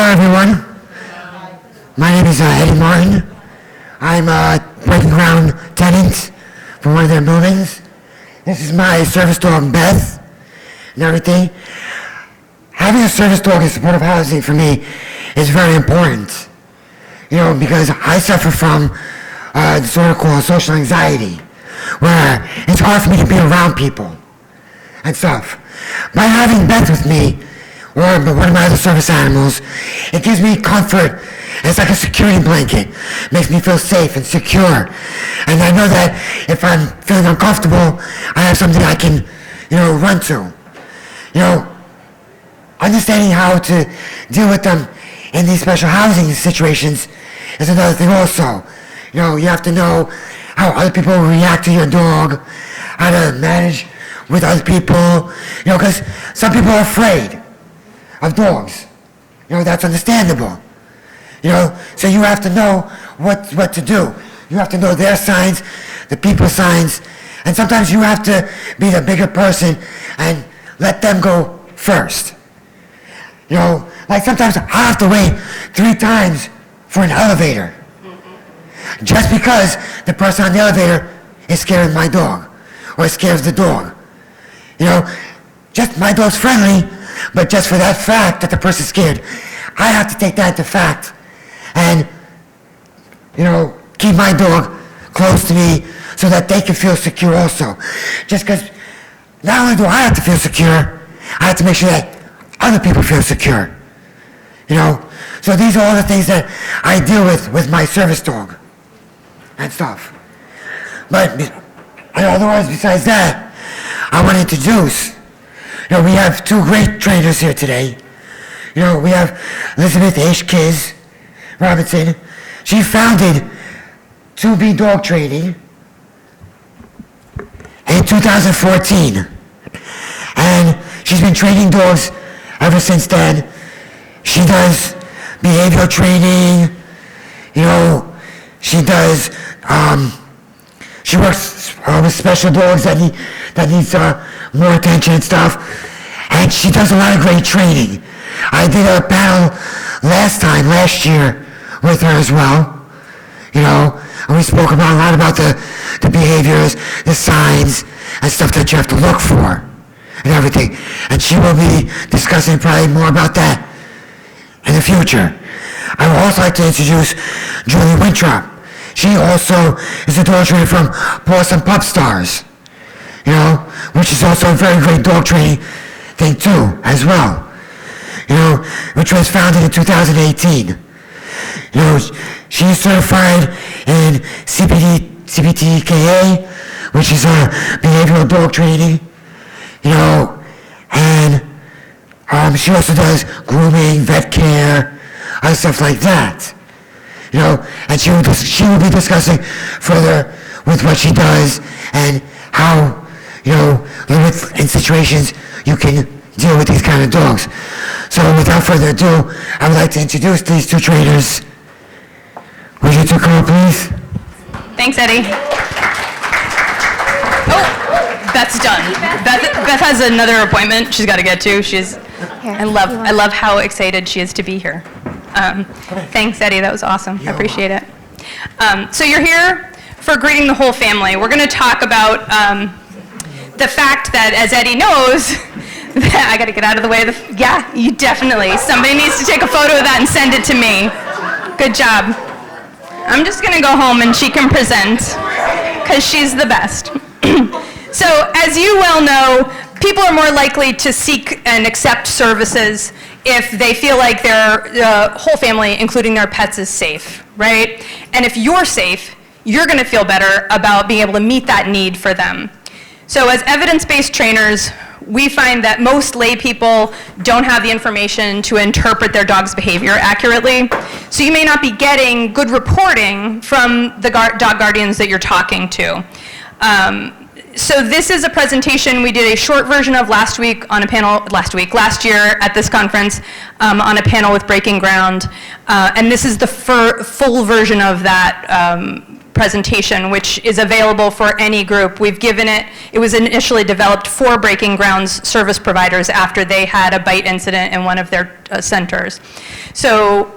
Hello, everyone. My name is Eddie Martin. I'm breaking ground tenant for one of their buildings. This is my service dog, Beth, and everything. Having a service dog in supportive housing for me is very important. You know, because I suffer from a disorder called social anxiety, where it's hard for me to be around people and stuff. By having Beth with me, or one of my other service animals, it gives me comfort. It's like a security blanket. It makes me feel safe and secure. And I know that if I'm feeling uncomfortable, I have something I can, run to. Understanding how to deal with them in these special housing situations is another thing also. You have to know how other people react to your dog, how to manage with other people, because some people are afraid of dogs. That's understandable. So you have to know what to do. You have to know their signs, the people's signs, and sometimes you have to be the bigger person and let them go first. Like sometimes I have to wait 3 times for an elevator. Just because the person on the elevator is scared of my dog, or scares the dog. Just my dog's friendly, but just for that fact that the person's scared, I have to take that into fact and, keep my dog close to me so that they can feel secure also. Just because not only do I have to feel secure, I have to make sure that other people feel secure. So these are all the things that I deal with my service dog and stuff. But otherwise, besides that, I want to introduce, we have 2 great trainers here today. We have Elizabeth H. Kizz Robinson. She founded 2B Dog Training in 2014. And she's been training dogs ever since then. She does behavioral training, she does, she works with special dogs that needs more attention and stuff. And she does a lot of great training. I did a panel last year with her as well, and we spoke a lot about the behaviors, the signs, and stuff that you have to look for, and everything. And she will be discussing probably more about that in the future. I would also like to introduce Julie Wintrob. She also is a dog trainer from Pawsome Pupstars, which is also a very great dog training thing too, as well. Which was founded in 2018. She's certified in CPTKA, which is a behavioral dog training, and she also does grooming, vet care, other stuff like that. And she will be discussing further with what she does and how, in situations you can deal with these kind of dogs. So without further ado, I would like to introduce these 2 trainers. Would you 2 come up, please? Thanks, Eddie. Oh, Beth's done. Beth has another appointment she's got to get to. I love how excited she is to be here. Thanks, Eddie. That was awesome. I appreciate it. So you're here for greeting the whole family. We're going to talk about the fact that, as Eddie knows, I got to get out of the way of the... Yeah, you definitely. Somebody needs to take a photo of that and send it to me. Good job. I'm just going to go home and she can present, because she's the best. So, as you well know, people are more likely to seek and accept services if they feel like their whole family, including their pets, is safe, right? And if you're safe, you're going to feel better about being able to meet that need for them. So as evidence-based trainers, we find that most lay people don't have the information to interpret their dog's behavior accurately. So you may not be getting good reporting from the dog guardians that you're talking to. So this is a presentation we did a short version of last year at this conference on a panel with Breaking Ground. And this is the full version of that presentation, which is available for any group. We've given it was initially developed for Breaking Ground's service providers after they had a bite incident in one of their centers. So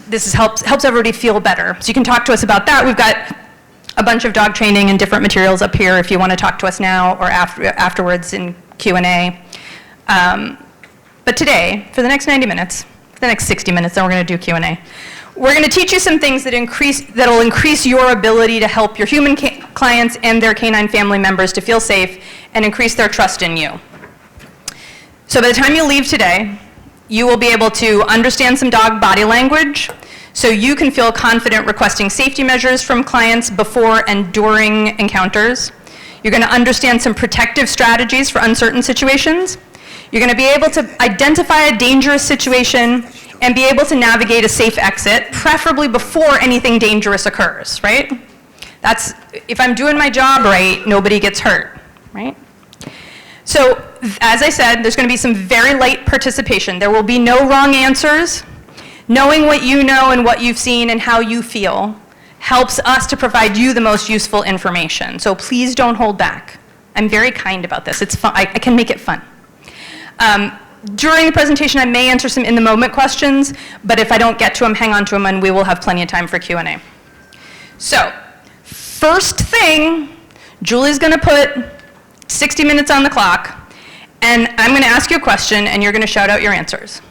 this helps everybody feel better. So you can talk to us about that. We've got a bunch of dog training and different materials up here if you want to talk to us now or afterwards in Q&A. But today, for the next 90 minutes, for the next 60 minutes, then we're going to do Q&A. We're going to teach you some things that'll increase your ability to help your human clients and their canine family members to feel safe and increase their trust in you. So by the time you leave today, you will be able to understand some dog body language, so you can feel confident requesting safety measures from clients before and during encounters. You're going to understand some protective strategies for uncertain situations. You're going to be able to identify a dangerous situation and be able to navigate a safe exit, preferably before anything dangerous occurs, right? That's, if I'm doing my job right, nobody gets hurt, right? So, as I said, there's going to be some very light participation. There will be no wrong answers. Knowing what you know and what you've seen and how you feel helps us to provide you the most useful information. So please don't hold back. I'm very kind about this. It's fun. I can make it fun. During the presentation, I may answer some in-the-moment questions, but if I don't get to them, hang on to them, and we will have plenty of time for Q&A. So, first thing, Julie's going to put 60 minutes on the clock, and I'm going to ask you a question, and you're going to shout out your answers.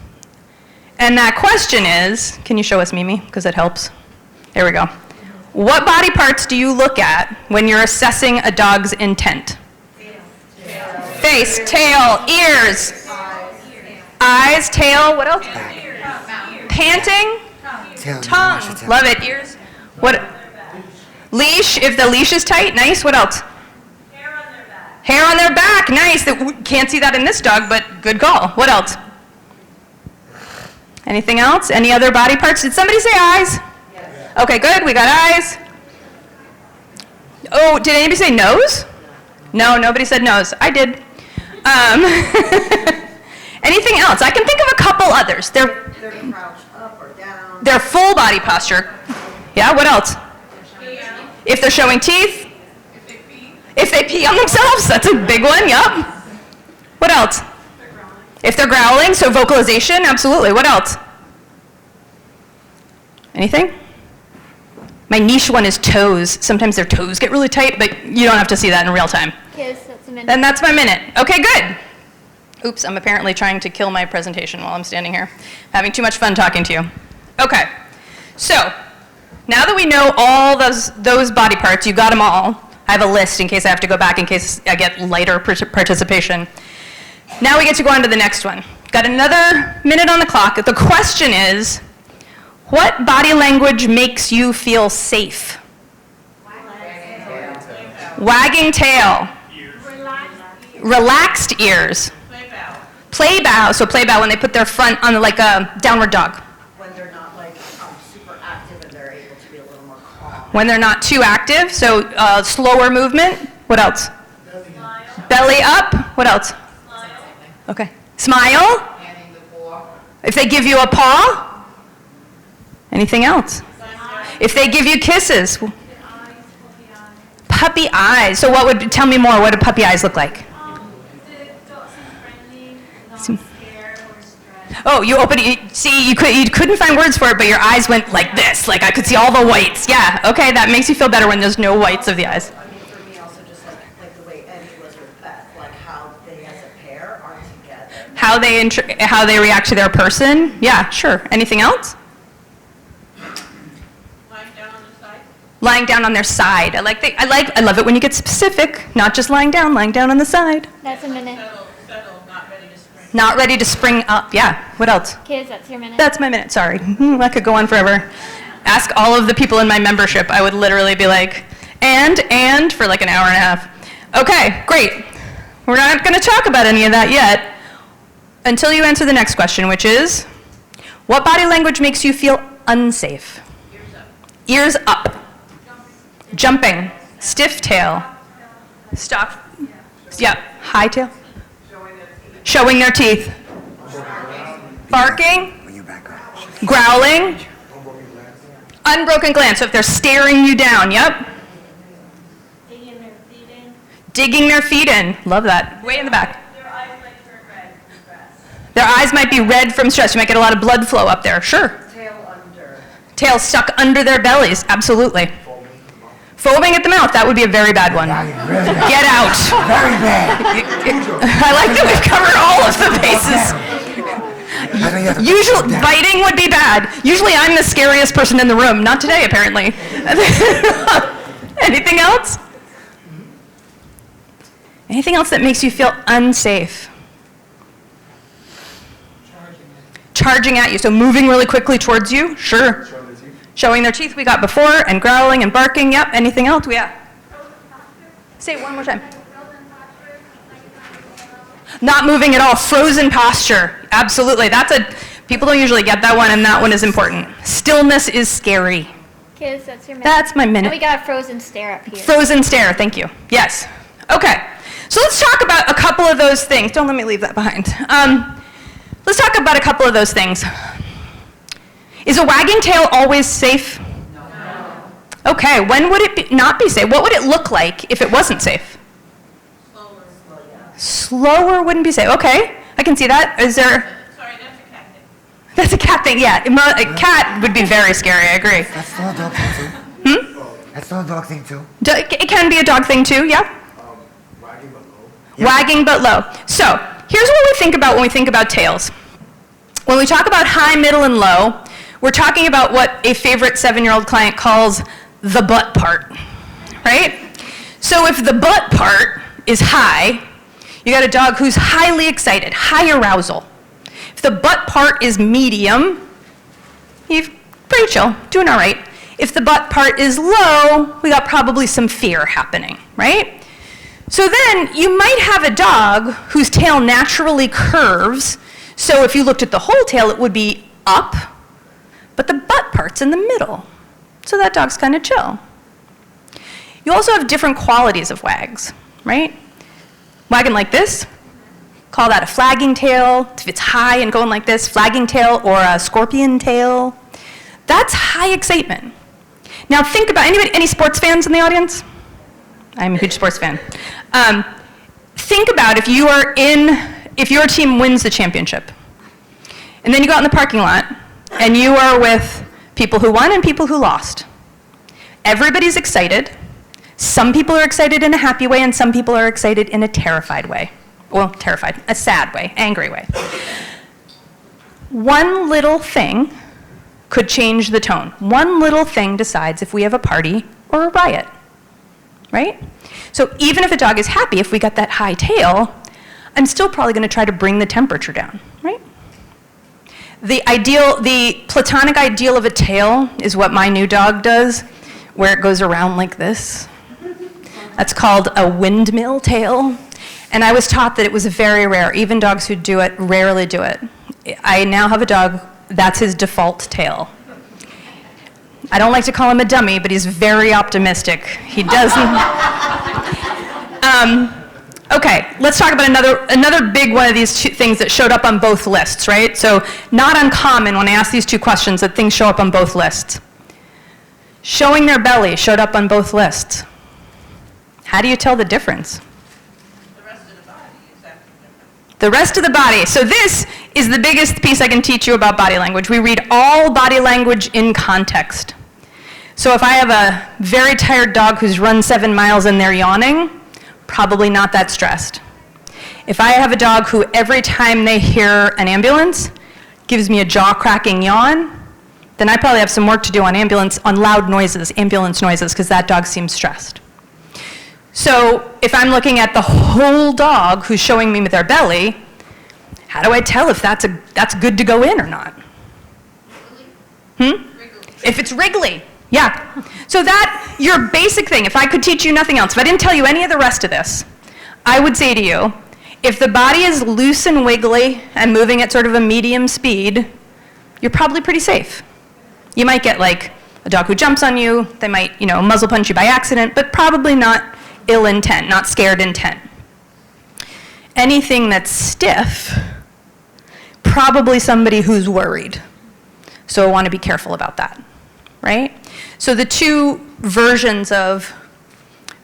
And that question is, can you show us Mimi, because it helps? There we go. What body parts do you look at when you're assessing a dog's intent? Face, tail, ears. Eyes, tail, what else? Panting? Tongue. Love it. Ears. What? Leash, if the leash is tight. Nice. What else? Hair on their back. Hair on their back. Nice. Can't see that in this dog, but good call. What else? Anything else? Any other body parts? Did somebody say eyes? Yes. Okay, good. We got eyes. Oh, did anybody say nose? No, nobody said nose. I did. Anything else? I can think of a couple others. They're crouched up or down. Their full body posture. Yeah, what else? If they're showing teeth. If they pee on themselves, that's a big one, yup. What else? If they're growling, so vocalization, absolutely. What else? Anything? My niche one is toes. Sometimes their toes get really tight, but you don't have to see that in real time. Yes, that's a minute. Then that's my minute. Okay, good. Oops, I'm apparently trying to kill my presentation while I'm standing here. Having too much fun talking to you. Okay, so now that we know all those body parts, you got them all. I have a list in case I have to go back, in case I get lighter participation. Now we get to go on to the next one. Got another minute on the clock. The question is, what body language makes you feel safe? Wagging tail. Relaxed ears. Play bow. So play bow when they put their front on like a downward dog. When they're not like super active and they're able to be a little more calm. When they're not too active, so slower movement. What else? Belly up. What else? Smile. Okay. Smile. Handing the paw. If they give you a paw. Anything else? If they give you kisses. Puppy eyes. So what would, tell me more, what do puppy eyes look like? Oh, you open it, see, you couldn't find words for it, but your eyes went like this, like I could see all the whites. Yeah, okay, that makes you feel better when there's no whites of the eyes. I mean, for me also just like the way Eddie was with Beth, like how they as a pair are together. How they react to their person? Yeah, sure. Anything else? Lying down on the side. Lying down on their side. I love it when you get specific, not just lying down on the side. That's a minute. Settle, not ready to spring. Not ready to spring up. Yeah. What else? Kids, that's your minute. That's my minute. Sorry. That could go on forever. Ask all of the people in my membership. I would literally be like, and for like an hour and a half. Okay, great. We're not going to talk about any of that yet until you answer the next question, which is, what body language makes you feel unsafe? Ears up. Jumping. Stiff tail. Stop. Yep. High tail. Showing their teeth. Barking. Growling. Unbroken glance, so if they're staring you down, yep. Digging their feet in. Digging their feet in, love that. Way in the back. Their eyes might turn red from stress. Their eyes might be red from stress. You might get a lot of blood flow up there, sure. Tail under. Tail stuck under their bellies, absolutely. Foaming at the mouth, that would be a very bad one. Really bad. Get out. Very bad. I like that we've covered all of the bases. Usually, biting would be bad. Usually I'm the scariest person in the room. Not today, apparently. Anything else? Anything else that makes you feel unsafe? Charging at you, so moving really quickly towards you, sure. Showing their teeth we got before, and growling and barking, yep. Anything else? Yeah. Say it one more time. Not moving at all, frozen posture, absolutely. People don't usually get that one, and that one is important. Stillness is scary. Kizz, that's your minute. That's my minute. And we got a frozen stare up here. Frozen stare, thank you. Yes. Okay, so let's talk about a couple of those things. Don't let me leave that behind. Let's talk about a couple of those things. Is a wagging tail always safe? No. Okay, when would it not be safe? What would it look like if it wasn't safe? Slower wouldn't be safe. Okay, I can see that. Is there? Sorry, that's a cat thing. That's a cat thing, yeah. A cat would be very scary, I agree. That's still a dog thing too. That's still a dog thing too. It can be a dog thing too, yeah? Wagging but low. Yeah. Wagging but low. So, here's what we think about when we think about tails. When we talk about high, middle, and low, we're talking about what a favorite 7-year-old client calls the butt part, right? So if the butt part is high, you got a dog who's highly excited, high arousal. If the butt part is medium, he's pretty chill, doing all right. If the butt part is low, we got probably some fear happening, right? So then you might have a dog whose tail naturally curves, so if you looked at the whole tail, it would be up, but the butt part's in the middle. So that dog's kind of chill. You also have different qualities of wags, right? Wagging like this, call that a flagging tail. If it's high and going like this, flagging tail or a scorpion tail. That's high excitement. Now think about, any sports fans in the audience? I'm a huge sports fan. Think about if your team wins the championship, and then you go out in the parking lot, and you are with people who won and people who lost. Everybody's excited. Some people are excited in a happy way, and some people are excited in a terrified way. Well, terrified, a sad way, angry way. One little thing could change the tone. One little thing decides if we have a party or a riot, right? So even if a dog is happy, if we got that high tail, I'm still probably going to try to bring the temperature down, right? The platonic ideal of a tail is what my new dog does, where it goes around like this. That's called a windmill tail. And I was taught that it was very rare. Even dogs who do it rarely do it. I now have a dog, that's his default tail. I don't like to call him a dummy, but he's very optimistic. He doesn't. Okay, let's talk about another big one of these two things that showed up on both lists, right? So not uncommon when I ask these two questions that things show up on both lists. Showing their belly showed up on both lists. How do you tell the difference? The rest of the body is acting different. The rest of the body. So this is the biggest piece I can teach you about body language. We read all body language in context. So if I have a very tired dog who's run 7 miles and they're yawning, probably not that stressed. If I have a dog who every time they hear an ambulance gives me a jaw-cracking yawn, then I probably have some work to do on loud noises, ambulance noises, because that dog seems stressed. So if I'm looking at the whole dog who's showing me with their belly, how do I tell if that's good to go in or not? Wriggly. If it's wriggly, yeah. So that, your basic thing, if I could teach you nothing else, if I didn't tell you any of the rest of this, I would say to you, if the body is loose and wiggly and moving at sort of a medium speed, you're probably pretty safe. You might get like a dog who jumps on you, they might, muzzle punch you by accident, but probably not ill intent, not scared intent. Anything that's stiff, probably somebody who's worried. So I want to be careful about that, right? So the two versions of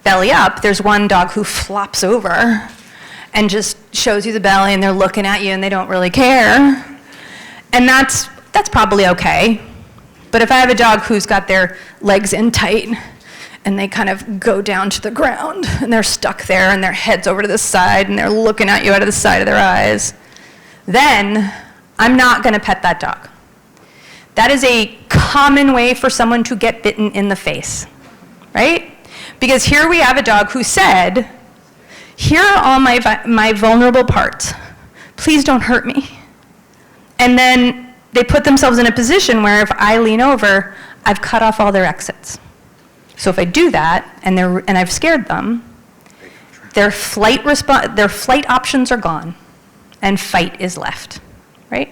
belly up, there's one dog who flops over and just shows you the belly and they're looking at you and they don't really care. And that's probably okay. But if I have a dog who's got their legs in tight and they kind of go down to the ground and they're stuck there and their head's over to the side and they're looking at you out of the side of their eyes, then I'm not going to pet that dog. That is a common way for someone to get bitten in the face, right? Because here we have a dog who said, here are all my vulnerable parts. Please don't hurt me. And then they put themselves in a position where if I lean over, I've cut off all their exits. So if I do that, and I've scared them, their flight options are gone, and fight is left, right?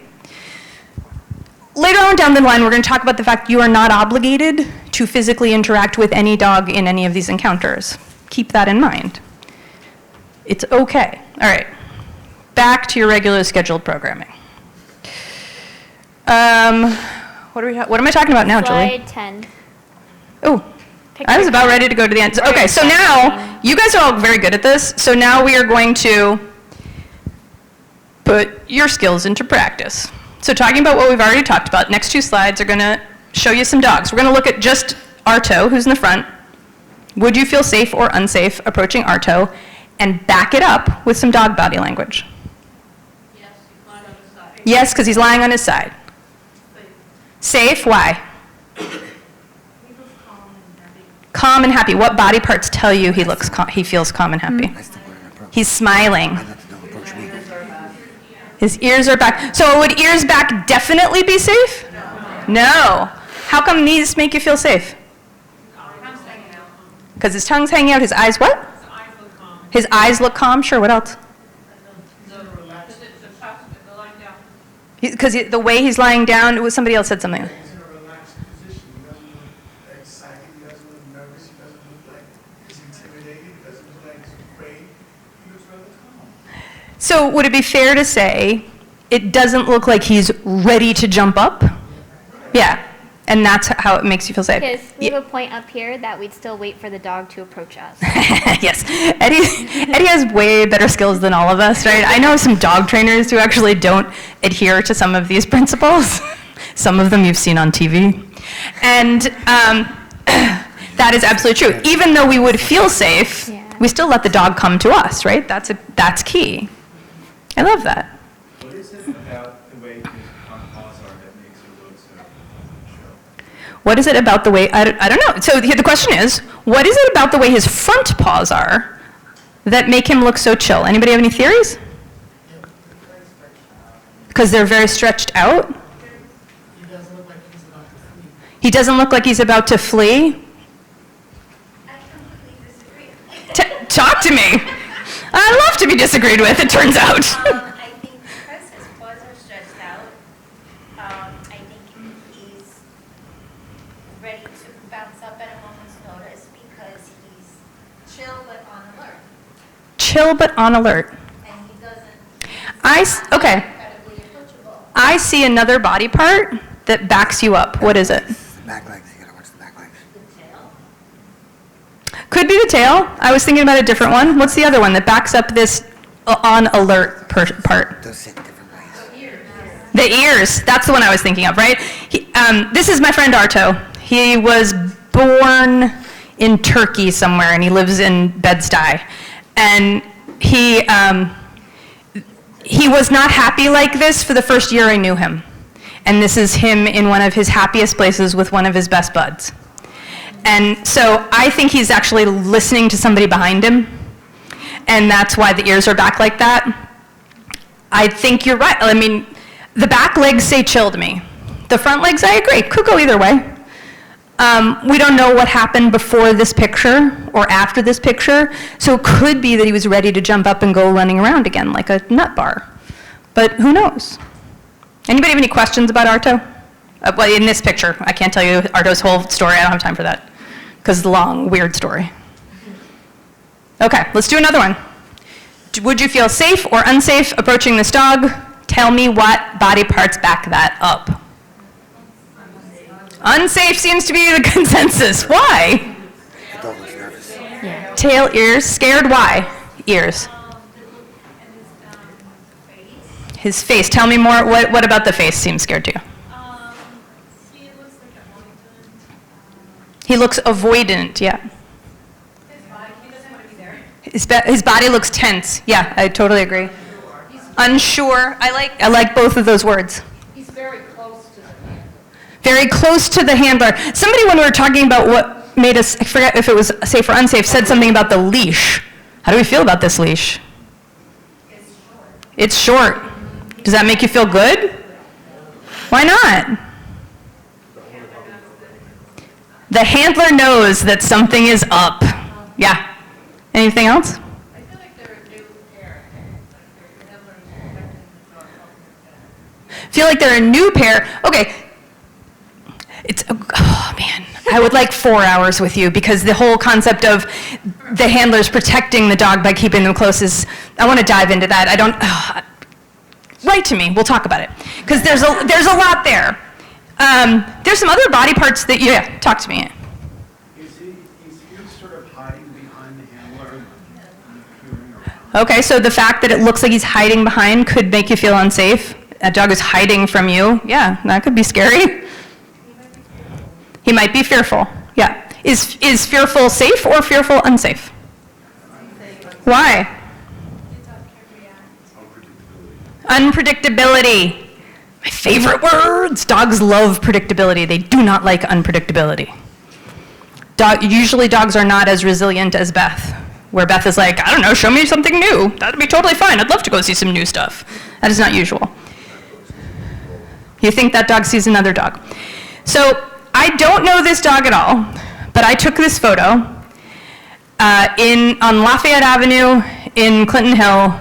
Later on down the line, we're going to talk about the fact you are not obligated to physically interact with any dog in any of these encounters. Keep that in mind. It's okay. All right. Back to your regular scheduled programming. What am I talking about now, Julie? Slide 10. Oh, I was about ready to go to the end. Okay, so now, you guys are all very good at this, so now we are going to put your skills into practice. So talking about what we've already talked about, next two slides are going to show you some dogs. We're going to look at just Arto, who's in the front. Would you feel safe or unsafe approaching Arto? And back it up with some dog body language. Yes, he's lying on his side. Yes, because he's lying on his side. Safe, why? Calm and happy. What body parts tell you he feels calm and happy? He's smiling. His ears are back. So would ears back definitely be safe? No. How come these make you feel safe? Because his tongue's hanging out. His eyes what? His eyes look calm. Sure, what else? Because the way he's lying down, somebody else said something. He's in a relaxed position. He doesn't look excited. He doesn't look nervous. He doesn't look like he's intimidated. He doesn't look like he's afraid. He looks rather calm. So would it be fair to say it doesn't look like he's ready to jump up? Yeah. And that's how it makes you feel safe. Because we have a point up here that we'd still wait for the dog to approach us. Yes. Eddie has way better skills than all of us, right? I know some dog trainers who actually don't adhere to some of these principles. Some of them you've seen on TV. And that is absolutely true. Even though we would feel safe, we still let the dog come to us, right? That's key. I love that. What is it about the way his front paws are that makes it look so chill? What is it about the way, I don't know. So the question is, what is it about the way his front paws are that make him look so chill? Anybody have any theories? Because they're very stretched out? He doesn't look like he's about to flee. He doesn't look like he's about to flee? I completely disagree. Talk to me. I love to be disagreed with, it turns out. I think because his paws are stretched out, I think he's ready to bounce up at a moment's notice because he's chill but on alert. Chill but on alert. And he doesn't, Okay. incredibly approachable. I see another body part that backs you up. What is it? Back legs. You gotta watch the back legs. The tail. Could be the tail. I was thinking about a different one. What's the other one that backs up this on alert part? Those sit different ways. The ears. That's the one I was thinking of, right? This is my friend Arto. He was born in Turkey somewhere, and he lives in Bed-Stuy. And he was not happy like this for the first year I knew him. And this is him in one of his happiest places with one of his best buds. And so I think he's actually listening to somebody behind him, and that's why the ears are back like that. I think you're right. I mean, the back legs say chill to me. The front legs, I agree, could go either way. We don't know what happened before this picture or after this picture, so it could be that he was ready to jump up and go running around again like a nut bar. But who knows? Anybody have any questions about Arto? Well, in this picture, I can't tell you Arto's whole story. I don't have time for that because it's a long, weird story. Okay, let's do another one. Would you feel safe or unsafe approaching this dog? Tell me what body parts back that up. Unsafe seems to be the consensus. Why? The dog looks nervous. Tail, ears, scared, why? Ears. His face. Tell me more. What about the face seems scared to you? He looks like avoidant. He looks avoidant, yeah. His body, he doesn't want to be there. His body looks tense. Yeah, I totally agree. Unsure. I like both of those words. He's very close to the handler. Very close to the handler. Somebody, when we were talking about what made us, I forget if it was safe or unsafe, said something about the leash. How do we feel about this leash? It's short. Does that make you feel good? Why not? The handler knows that something is up. Yeah. Anything else? I feel like they're a new pair. The handler is protecting the dog, helping the cat. Feel like they're a new pair. Okay. It's, oh man, I would like 4 hours with you because the whole concept of the handlers protecting the dog by keeping them close is, I want to dive into that. I don't, write to me, we'll talk about it. Because there's a lot there. There's some other body parts that, yeah, talk to me. Is he sort of hiding behind the handler and peering around? Okay, so the fact that it looks like he's hiding behind could make you feel unsafe. A dog is hiding from you, yeah, that could be scary. He might be fearful, yeah. Is fearful safe or fearful unsafe? Why? Unpredictability. My favorite words. Dogs love predictability. They do not like unpredictability. Usually dogs are not as resilient as Beth, where Beth is like, I don't know, show me something new. That'd be totally fine. I'd love to go see some new stuff. That is not usual. You think that dog sees another dog. So I don't know this dog at all, but I took this photo on Lafayette Avenue in Clinton Hill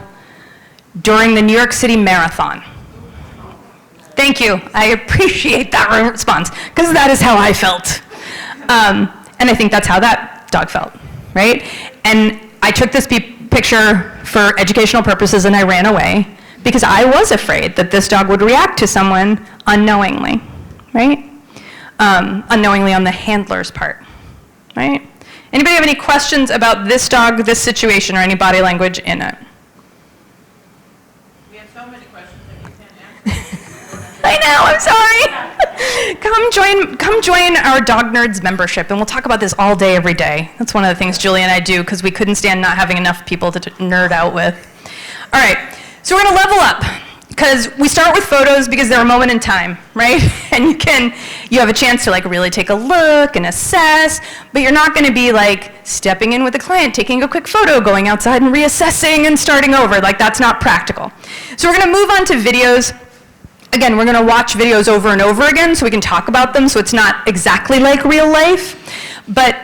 during the New York City Marathon. Thank you. I appreciate that response, because that is how I felt. And I think that's how that dog felt, right? And I took this picture for educational purposes and I ran away because I was afraid that this dog would react to someone unknowingly, right? Unknowingly on the handler's part, right? Anybody have any questions about this dog, this situation, or any body language in it? We have so many questions that you can't answer. I know, I'm sorry. Come join our Dog Nerds membership, and we'll talk about this all day, every day. That's one of the things Julie and I do, because we couldn't stand not having enough people to nerd out with. All right, so we're gonna level up, because we start with photos because they're a moment in time, right? And you have a chance to like really take a look and assess, but you're not gonna be like stepping in with the client, taking a quick photo, going outside and reassessing and starting over. Like, that's not practical. So we're gonna move on to videos. Again, we're gonna watch videos over and over again so we can talk about them, so it's not exactly like real life, but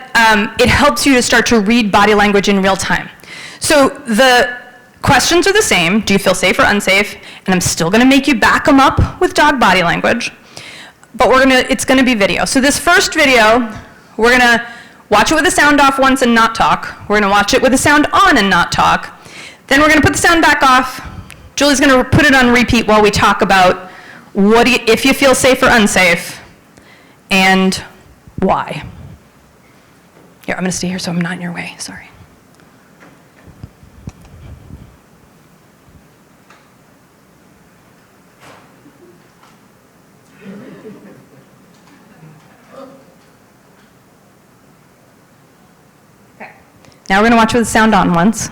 it helps you to start to read body language in real time. So the questions are the same. Do you feel safe or unsafe? And I'm still gonna make you back them up with dog body language, but it's gonna be video. So this first video, we're gonna watch it with the sound off once and not talk. We're gonna watch it with the sound on and not talk. Then we're gonna put the sound back off. Julie's gonna put it on repeat while we talk about if you feel safe or unsafe, and why. Here, I'm gonna stay here so I'm not in your way, sorry. Okay. Now we're gonna watch with the sound on once.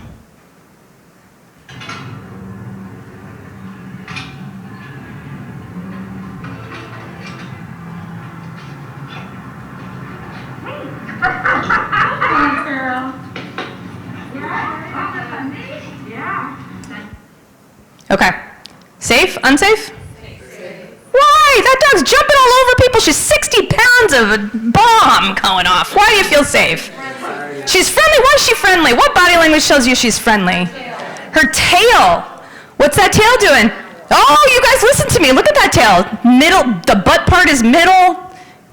Okay. Safe? Unsafe? Why? That dog's jumping all over people. She's 60 pounds of a bomb going off. Why do you feel safe? She's friendly. Why is she friendly? What body language tells you she's friendly? Her tail. What's that tail doing? Oh, you guys listen to me. Look at that tail. Middle. The butt part is middle.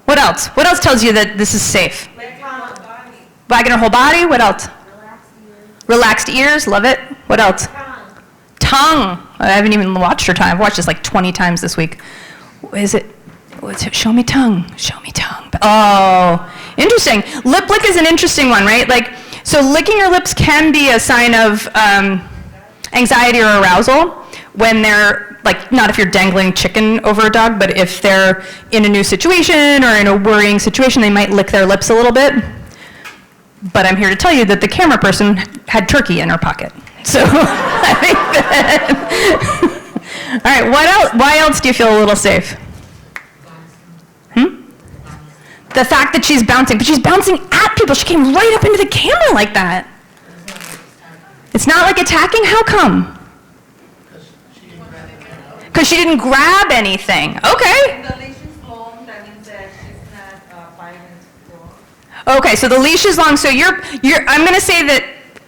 What else? What else tells you that this is safe? Wagging her whole body. What else? Relaxed ears. Love it. What else? Tongue. I haven't even watched her tongue. I've watched this like 20 times this week. What is it? Show me tongue. Show me tongue. Oh, interesting. Lip lick is an interesting one, right? Like, so licking your lips can be a sign of anxiety or arousal when they're, like, not if you're dangling chicken over a dog, but if they're in a new situation or in a worrying situation, they might lick their lips a little bit. But I'm here to tell you that the camera person had turkey in her pocket. So I think that, all right, what else? Why else do you feel a little safe? The fact that she's bouncing, but she's bouncing at people. She came right up into the camera like that. It's not like attacking? How come? Because she didn't grab anything. Okay. The leash is long, that means that she's not violent at all. Okay, so the leash is long. So I'm going to say that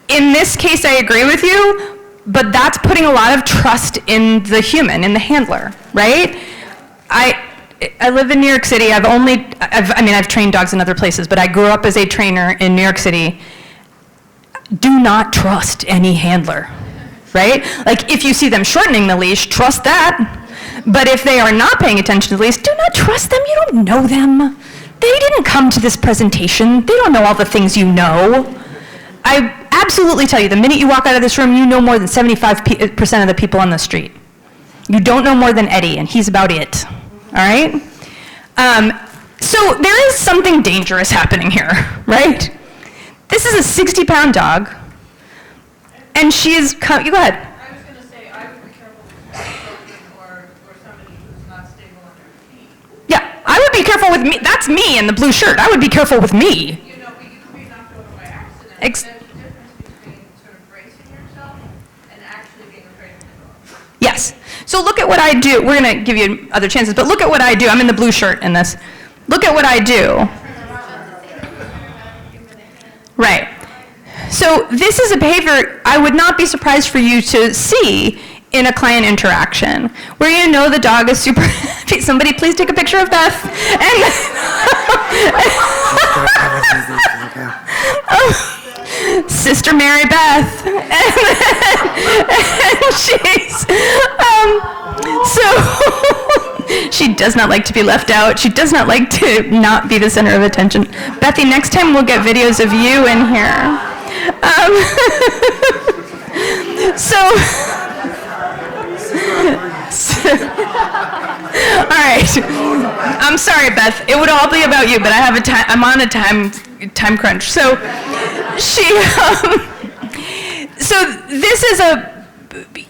in this case I agree with you, but that's putting a lot of trust in the human, in the handler, right? I live in New York City. I've trained dogs in other places, but I grew up as a trainer in New York City. Do not trust any handler, right? Like, if you see them shortening the leash, trust that. But if they are not paying attention to the leash, do not trust them. You don't know them. They didn't come to this presentation. They don't know all the things you know. I absolutely tell you, the minute you walk out of this room, you know more than 75% of the people on the street. You don't know more than Eddie, and he's about it. All right? So there is something dangerous happening here, right? This is a 60-pound dog, and she is, you go ahead. I was going to say, I would be careful with children or somebody who's not stable on their feet. Yeah, I would be careful with me. That's me in the blue shirt. I would be careful with me. You know, you can be knocked over by accident. Ex- There's a difference between sort of bracing yourself and actually being afraid of the dog. Yes. So look at what I do. We're going to give you other chances, but look at what I do. I'm in the blue shirt in this. Look at what I do. Right. So this is a behavior I would not be surprised for you to see in a client interaction, where you know the dog is super happy. Somebody please take a picture of Beth. Sister Mary Beth. And she's, so she does not like to be left out. She does not like to not be the center of attention. Bethy, next time we'll get videos of you in here. All right. I'm sorry, Beth. It would all be about you, but I'm on a time crunch. So so this is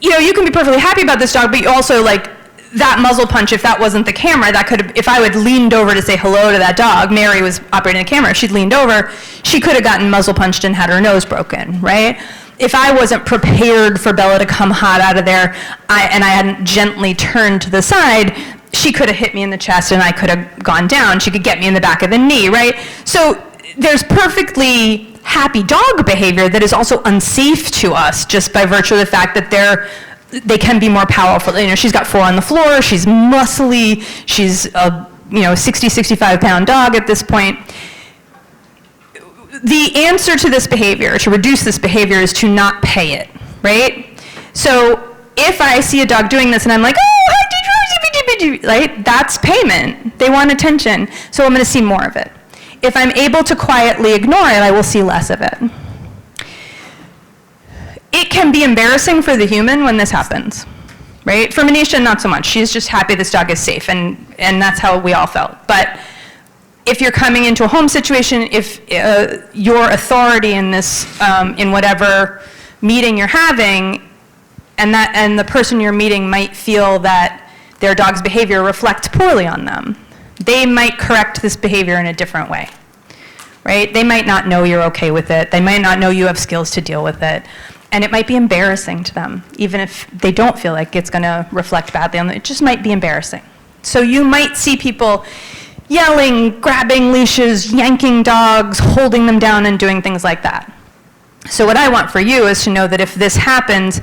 you can be perfectly happy about this dog, but you also, like, that muzzle punch, if that wasn't the camera, that could have, if I would leaned over to say hello to that dog, Mary was operating the camera, if she'd leaned over, she could have gotten muzzle punched and had her nose broken, right? If I wasn't prepared for Bella to come hot out of there, and I hadn't gently turned to the side, she could have hit me in the chest and I could have gone down. She could get me in the back of the knee, right? So there's perfectly happy dog behavior that is also unsafe to us just by virtue of the fact that they can be more powerful. She's got 4 on the floor, she's muscly, she's a 60, 65-pound dog at this point. The answer to this behavior, to reduce this behavior, is to not pay it, right? So if I see a dog doing this and I'm like, oh, hi, right? That's payment. They want attention, so I'm going to see more of it. If I'm able to quietly ignore it, I will see less of it. It can be embarrassing for the human when this happens, right? For Manisha, not so much. She's just happy this dog is safe, and that's how we all felt. But if you're coming into a home situation, if your authority in this, in whatever meeting you're having, and the person you're meeting might feel that their dog's behavior reflects poorly on them, they might correct this behavior in a different way, right? They might not know you're okay with it. They might not know you have skills to deal with it. And it might be embarrassing to them, even if they don't feel like it's going to reflect badly on them. It just might be embarrassing. So you might see people yelling, grabbing leashes, yanking dogs, holding them down, and doing things like that. So what I want for you is to know that if this happens,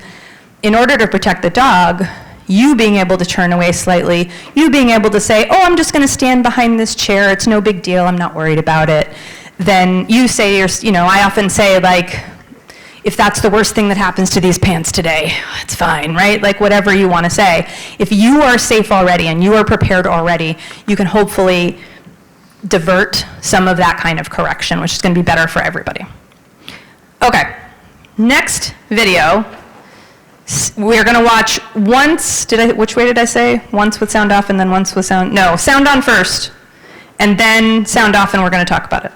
in order to protect the dog, you being able to turn away slightly, you being able to say, oh, I'm just going to stand behind this chair, it's no big deal, I'm not worried about it, then you say, I often say, like, if that's the worst thing that happens to these pants today, it's fine, right? Like, whatever you want to say. If you are safe already and you are prepared already, you can hopefully divert some of that kind of correction, which is going to be better for everybody. Okay, next video, we're going to watch once, which way did I say? Once with sound off and then once with sound, no, sound on first, and then sound off, and we're going to talk about it.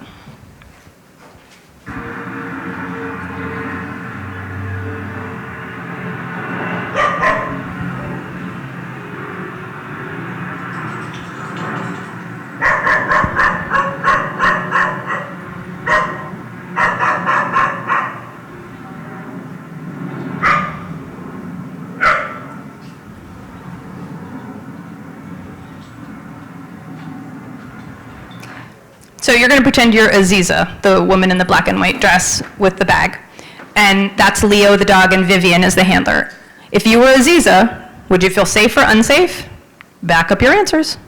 So you're going to pretend you're Aziza, the woman in the black and white dress with the bag. And that's Leo the dog and Vivian as the handler. If you were Aziza, would you feel safe or unsafe? Back up your answers.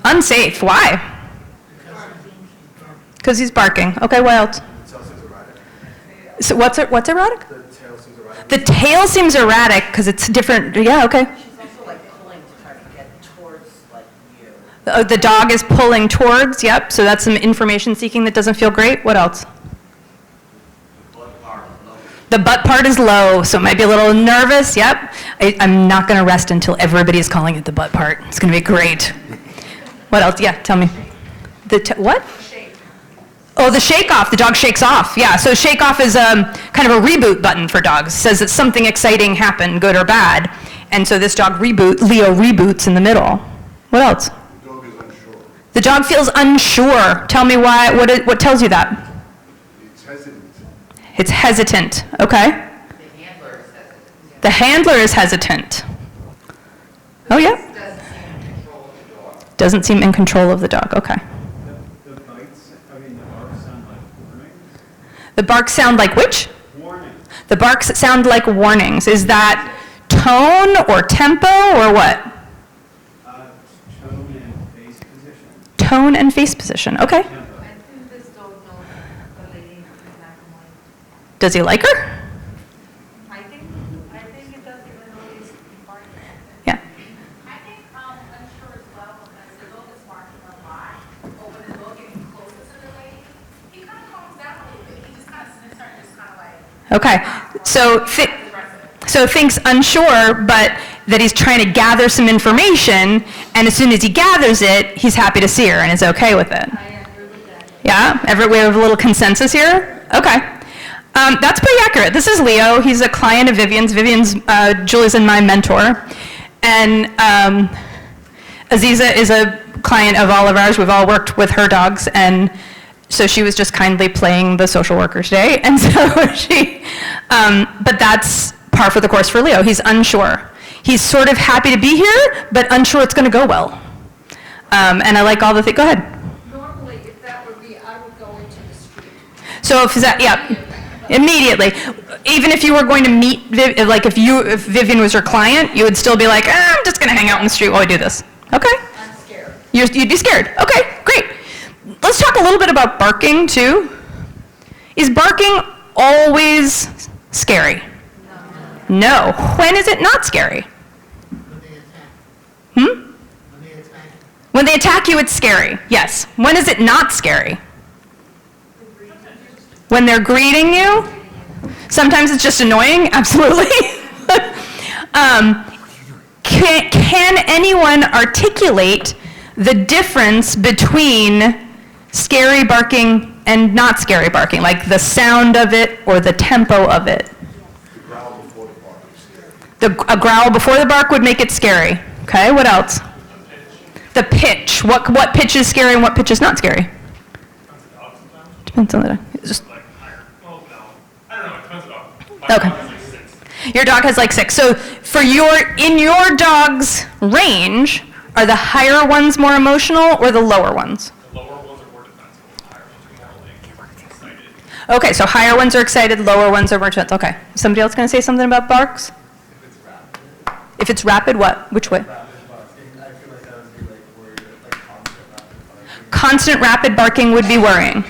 Unsafe. Why? Because he's barking. Okay, what else? So what's erotic? The tail seems erratic. The tail seems erratic because it's different. Yeah, okay. She's also like pulling to try to get towards like you. The dog is pulling towards, yep, so that's some information seeking that doesn't feel great. What else? The butt part is low, so it might be a little nervous, yep. I'm not going to rest until everybody is calling it the butt part. It's going to be great. What else? Yeah, tell me. What? Oh, the shake off. The dog shakes off. Yeah, so shake off is kind of a reboot button for dogs. It says that something exciting happened, good or bad. And so this dog Leo reboots in the middle. What else? The dog is unsure. The dog feels unsure. Tell me why. What tells you that? It's hesitant. It's hesitant. Okay. The handler is hesitant. Oh, yeah. Doesn't seem in control of the dog. Okay. The bites, I mean, the barks sound like warnings. The barks sound like which? Warning. The barks sound like warnings. Is that tone or tempo or what? Tone and face position. Tone and face position. Okay. Tempo. I think this dog knows the lady in black and white. Does he like her? I think it does even though he's barking. Yeah. I think unsure as well because the dog is barking a lot. But when the dog gets closer to the lady, he kind of calms down a little bit. He just kind of sits there and just kind of like. Okay. So thinks unsure, but that he's trying to gather some information, and as soon as he gathers it, he's happy to see her and is okay with it. I agree with that. Yeah? We have a little consensus here? Okay. That's pretty accurate. This is Leo. He's a client of Vivian's. Julie's and my mentor. And Aziza is a client of all of ours. We've all worked with her dogs, and so she was just kindly playing the social worker today. And so she, but that's par for the course for Leo. He's unsure. He's sort of happy to be here, but unsure it's going to go well. And I like all the things. Go ahead. Normally, if that were me, I would go into the street. So if that, yeah, immediately. Even if you were going to meet, like if Vivian was your client, you would still be like, I'm just going to hang out in the street while we do this. Okay? I'm scared. You'd be scared. Okay, great. Let's talk a little bit about barking too. Is barking always scary? No. When is it not scary? When they attack you, it's scary. Yes. When is it not scary? When they're greeting you? Sometimes it's just annoying. Absolutely. Can anyone articulate the difference between scary barking and not scary barking? Like the sound of it or the tempo of it? A growl before the bark would make it scary. Okay, what else? The pitch. What pitch is scary and what pitch is not scary? Depends on the dog. It's just okay. Your dog has like 6. So in your dog's range, are the higher ones more emotional or the lower ones? The lower ones are more defensive, the higher ones are more like excited. Okay, so higher ones are excited, lower ones are more defensive. Okay. Somebody else going to say something about barks? If it's rapid, what? Which way? Constant rapid barking would be worrying.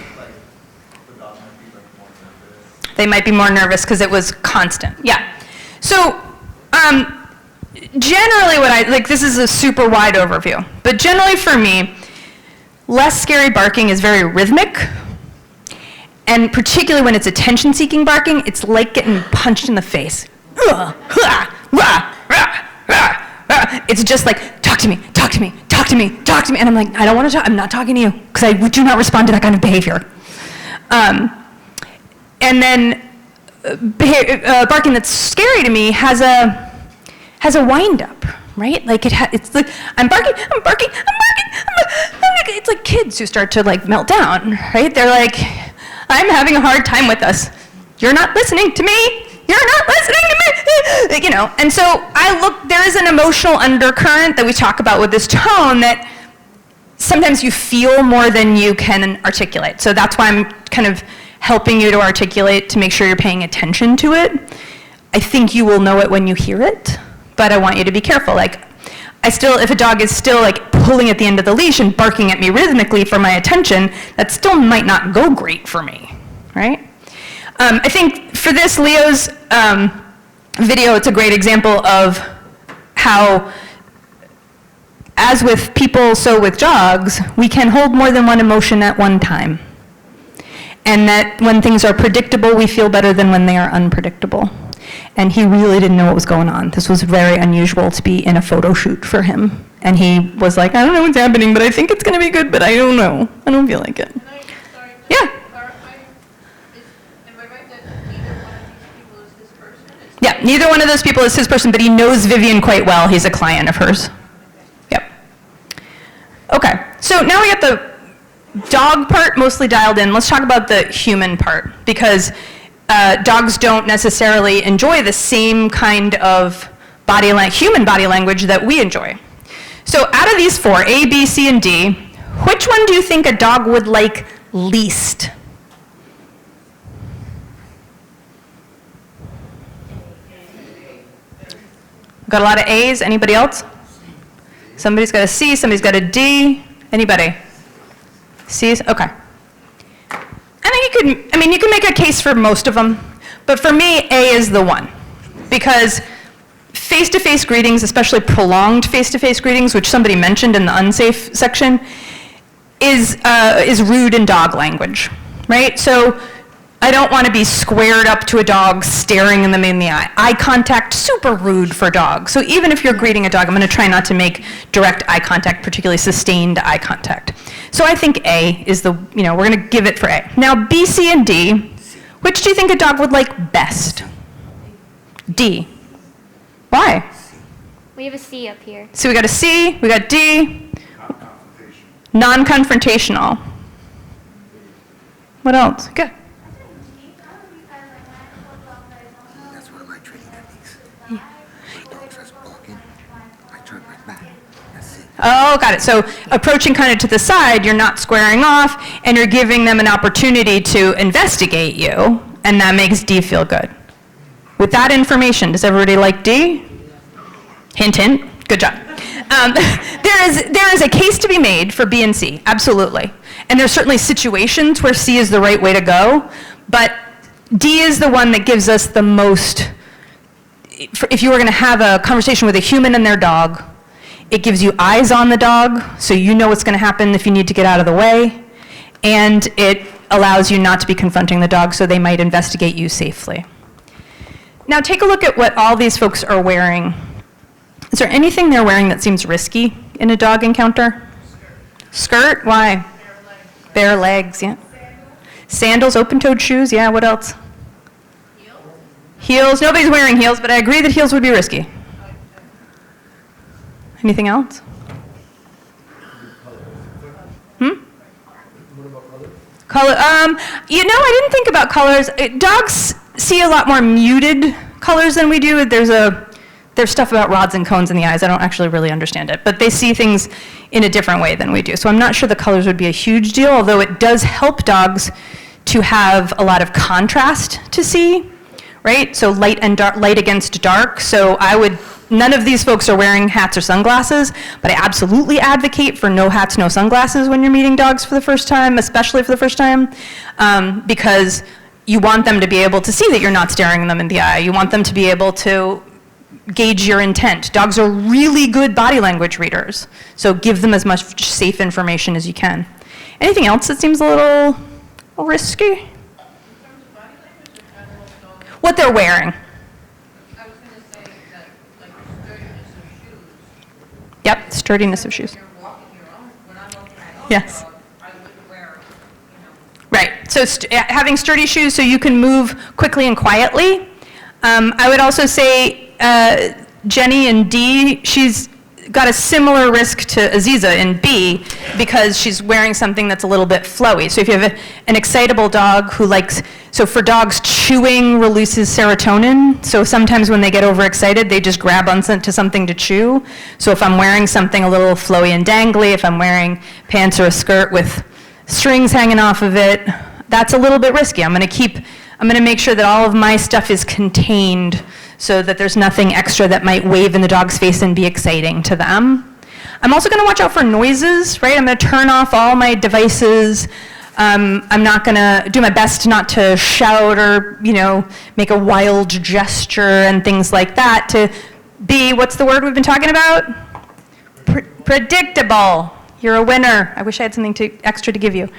They might be more nervous because it was constant. Yeah. So, generally this is a super wide overview, but generally for me, Less scary barking is very rhythmic, and particularly when it's attention-seeking barking, it's like getting punched in the face. It's just like, talk to me, talk to me, talk to me, talk to me. And I'm like, I don't want to talk, I'm not talking to you, because I do not respond to that kind of behavior. And then barking that's scary to me has a wind-up, right? Like it's like, I'm barking, I'm barking, I'm barking, I'm barking. It's like kids who start to like melt down, right? They're like, I'm having a hard time with us. You're not listening to me. You're not listening to me, you know. And so there is an emotional undercurrent that we talk about with this tone that sometimes you feel more than you can articulate. So that's why I'm kind of helping you to articulate to make sure you're paying attention to it. I think you will know it when you hear it, but I want you to be careful. Like, if a dog is still like pulling at the end of the leash and barking at me rhythmically for my attention, that still might not go great for me, right? I think for this, Leo's video, it's a great example of how, as with people, so with dogs, we can hold more than one emotion at one time. And that when things are predictable, we feel better than when they are unpredictable. And he really didn't know what was going on. This was very unusual to be in a photo shoot for him. And he was like, I don't know what's happening, but I think it's going to be good, but I don't know. I don't feel like it. Yeah. Yeah, neither one of those people is his person, but he knows Vivian quite well. He's a client of hers. Yep. Okay, so now we got the dog part mostly dialed in. Let's talk about the human part, because dogs don't necessarily enjoy the same kind of human body language that we enjoy. So out of these four, A, B, C, and D, which one do you think a dog would like least? Got a lot of A's. Anybody else? Somebody's got a C, somebody's got a D. Anybody? C's? Okay. And you can make a case for most of them, but for me, A is the one. Because face-to-face greetings, especially prolonged face-to-face greetings, which somebody mentioned in the unsafe section, is rude in dog language, right? So I don't want to be squared up to a dog staring them in the eye. Eye contact, super rude for dogs. So even if you're greeting a dog, I'm going to try not to make direct eye contact, particularly sustained eye contact. So I think A is we're going to give it for A. Now B, C, and D, which do you think a dog would like best? D. Why? We have a C up here. So we got a C, we got D. Non-confrontational. What else? Good. That's one of my training techniques. Dog starts barking, I turn right back. That's it. Oh, got it. So approaching kind of to the side, you're not squaring off, and you're giving them an opportunity to investigate you, and that makes D feel good. With that information, does everybody like D? Hint, hint. Good job. There is a case to be made for B and C, absolutely. And there's certainly situations where C is the right way to go, but D is the one that gives us the most, if you were going to have a conversation with a human and their dog, it gives you eyes on the dog, so you know what's going to happen if you need to get out of the way, and it allows you not to be confronting the dog, so they might investigate you safely. Now take a look at what all these folks are wearing. Is there anything they're wearing that seems risky in a dog encounter? Skirt? Why? Bare legs, yeah. Sandals, open-toed shoes, yeah, what else? Heels? Nobody's wearing heels, but I agree that heels would be risky. Anything else? Color? I didn't think about colors. Dogs see a lot more muted colors than we do. There's stuff about rods and cones in the eyes. I don't actually really understand it, but they see things in a different way than we do. So I'm not sure the colors would be a huge deal, although it does help dogs to have a lot of contrast to see, right? So light and dark, light against dark. So none of these folks are wearing hats or sunglasses, but I absolutely advocate for no hats, no sunglasses when you're meeting dogs for the first time, especially for the first time, because you want them to be able to see that you're not staring them in the eye. You want them to be able to gauge your intent. Dogs are really good body language readers, so give them as much safe information as you can. Anything else that seems a little risky? What they're wearing. I was going to say that, like, sturdiness of shoes. Yep, sturdiness of shoes. When you're walking your own, when I'm walking my own Yes. dog, I wouldn't wear, Right, so having sturdy shoes so you can move quickly and quietly. I would also say Jenny in D, she's got a similar risk to Aziza in B because she's wearing something that's a little bit flowy. So if you have an excitable dog who likes, so for dogs, chewing releases serotonin. So sometimes when they get overexcited, they just grab onto something to chew. So if I'm wearing something a little flowy and dangly, if I'm wearing pants or a skirt with strings hanging off of it, that's a little bit risky. I'm gonna make sure that all of my stuff is contained so that there's nothing extra that might wave in the dog's face and be exciting to them. I'm also gonna watch out for noises, right? I'm gonna turn off all my devices. I'm not gonna do my best not to shout or, make a wild gesture and things like that to be, what's the word we've been talking about? Predictable. You're a winner. I wish I had something extra to give you.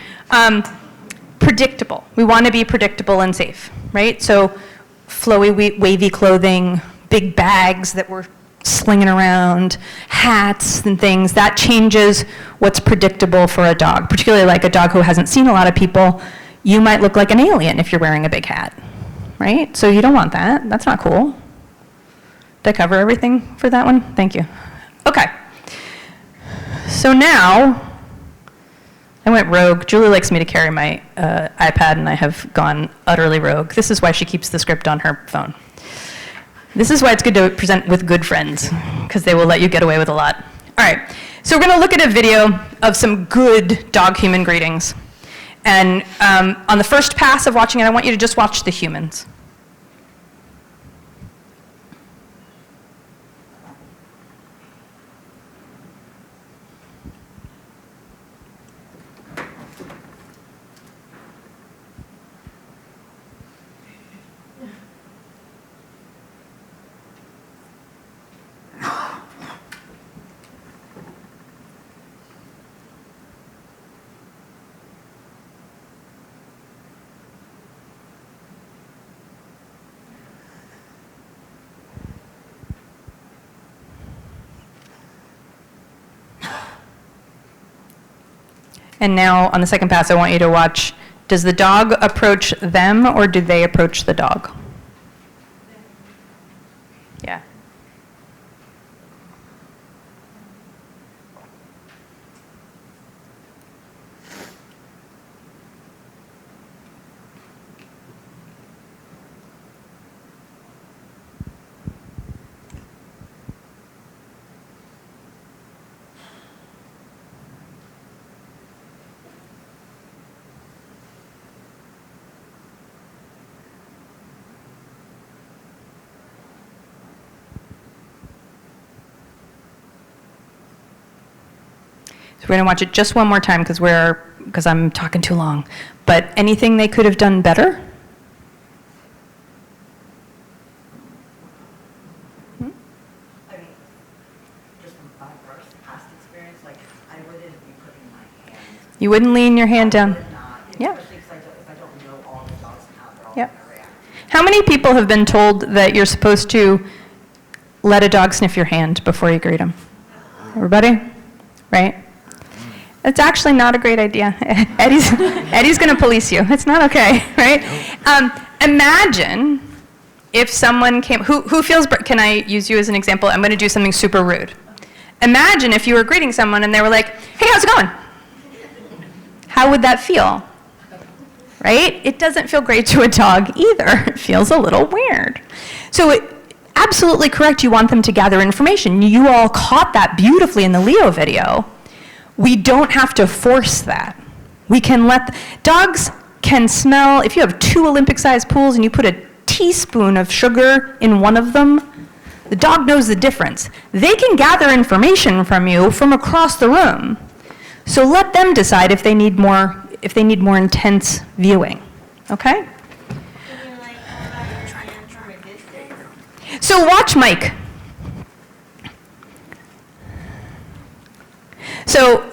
Predictable. We want to be predictable and safe, right? So flowy, wavy clothing, big bags that we're slinging around, hats and things, that changes what's predictable for a dog, particularly like a dog who hasn't seen a lot of people. You might look like an alien if you're wearing a big hat, right? So you don't want that. That's not cool. Did I cover everything for that one? Thank you. Okay. So now, I went rogue. Julie likes me to carry my iPad, and I have gone utterly rogue. This is why she keeps the script on her phone. This is why it's good to present with good friends, because they will let you get away with a lot. All right, so we're going to look at a video of some good dog-human greetings. And on the first pass of watching it, I want you to just watch the humans. And now, on the second pass, I want you to watch, does the dog approach them, or do they approach the dog? Yeah. So we're going to watch it just one more time because I'm talking too long. But anything they could have done better? I mean, just from my past experience, like, I wouldn't be putting my hand. You wouldn't lean your hand down? I would not, Yeah. especially if I don't know all the dogs and how they're all Yep. going to react. How many people have been told that you're supposed to let a dog sniff your hand before you greet them? Everybody? Right? It's actually not a great idea. Eddie's going to police you. It's not okay, right? Imagine if someone came, who feels, can I use you as an example? I'm going to do something super rude. Imagine if you were greeting someone and they were like, hey, how's it going? How would that feel? Right? It doesn't feel great to a dog either. It feels a little weird. So absolutely correct, you want them to gather information. You all caught that beautifully in the Leo video. We don't have to force that. We can dogs can smell, if you have 2 Olympic-sized pools and you put a teaspoon of sugar in one of them, the dog knows the difference. They can gather information from you from across the room. So let them decide if they need more intense viewing, okay? So watch Mike. So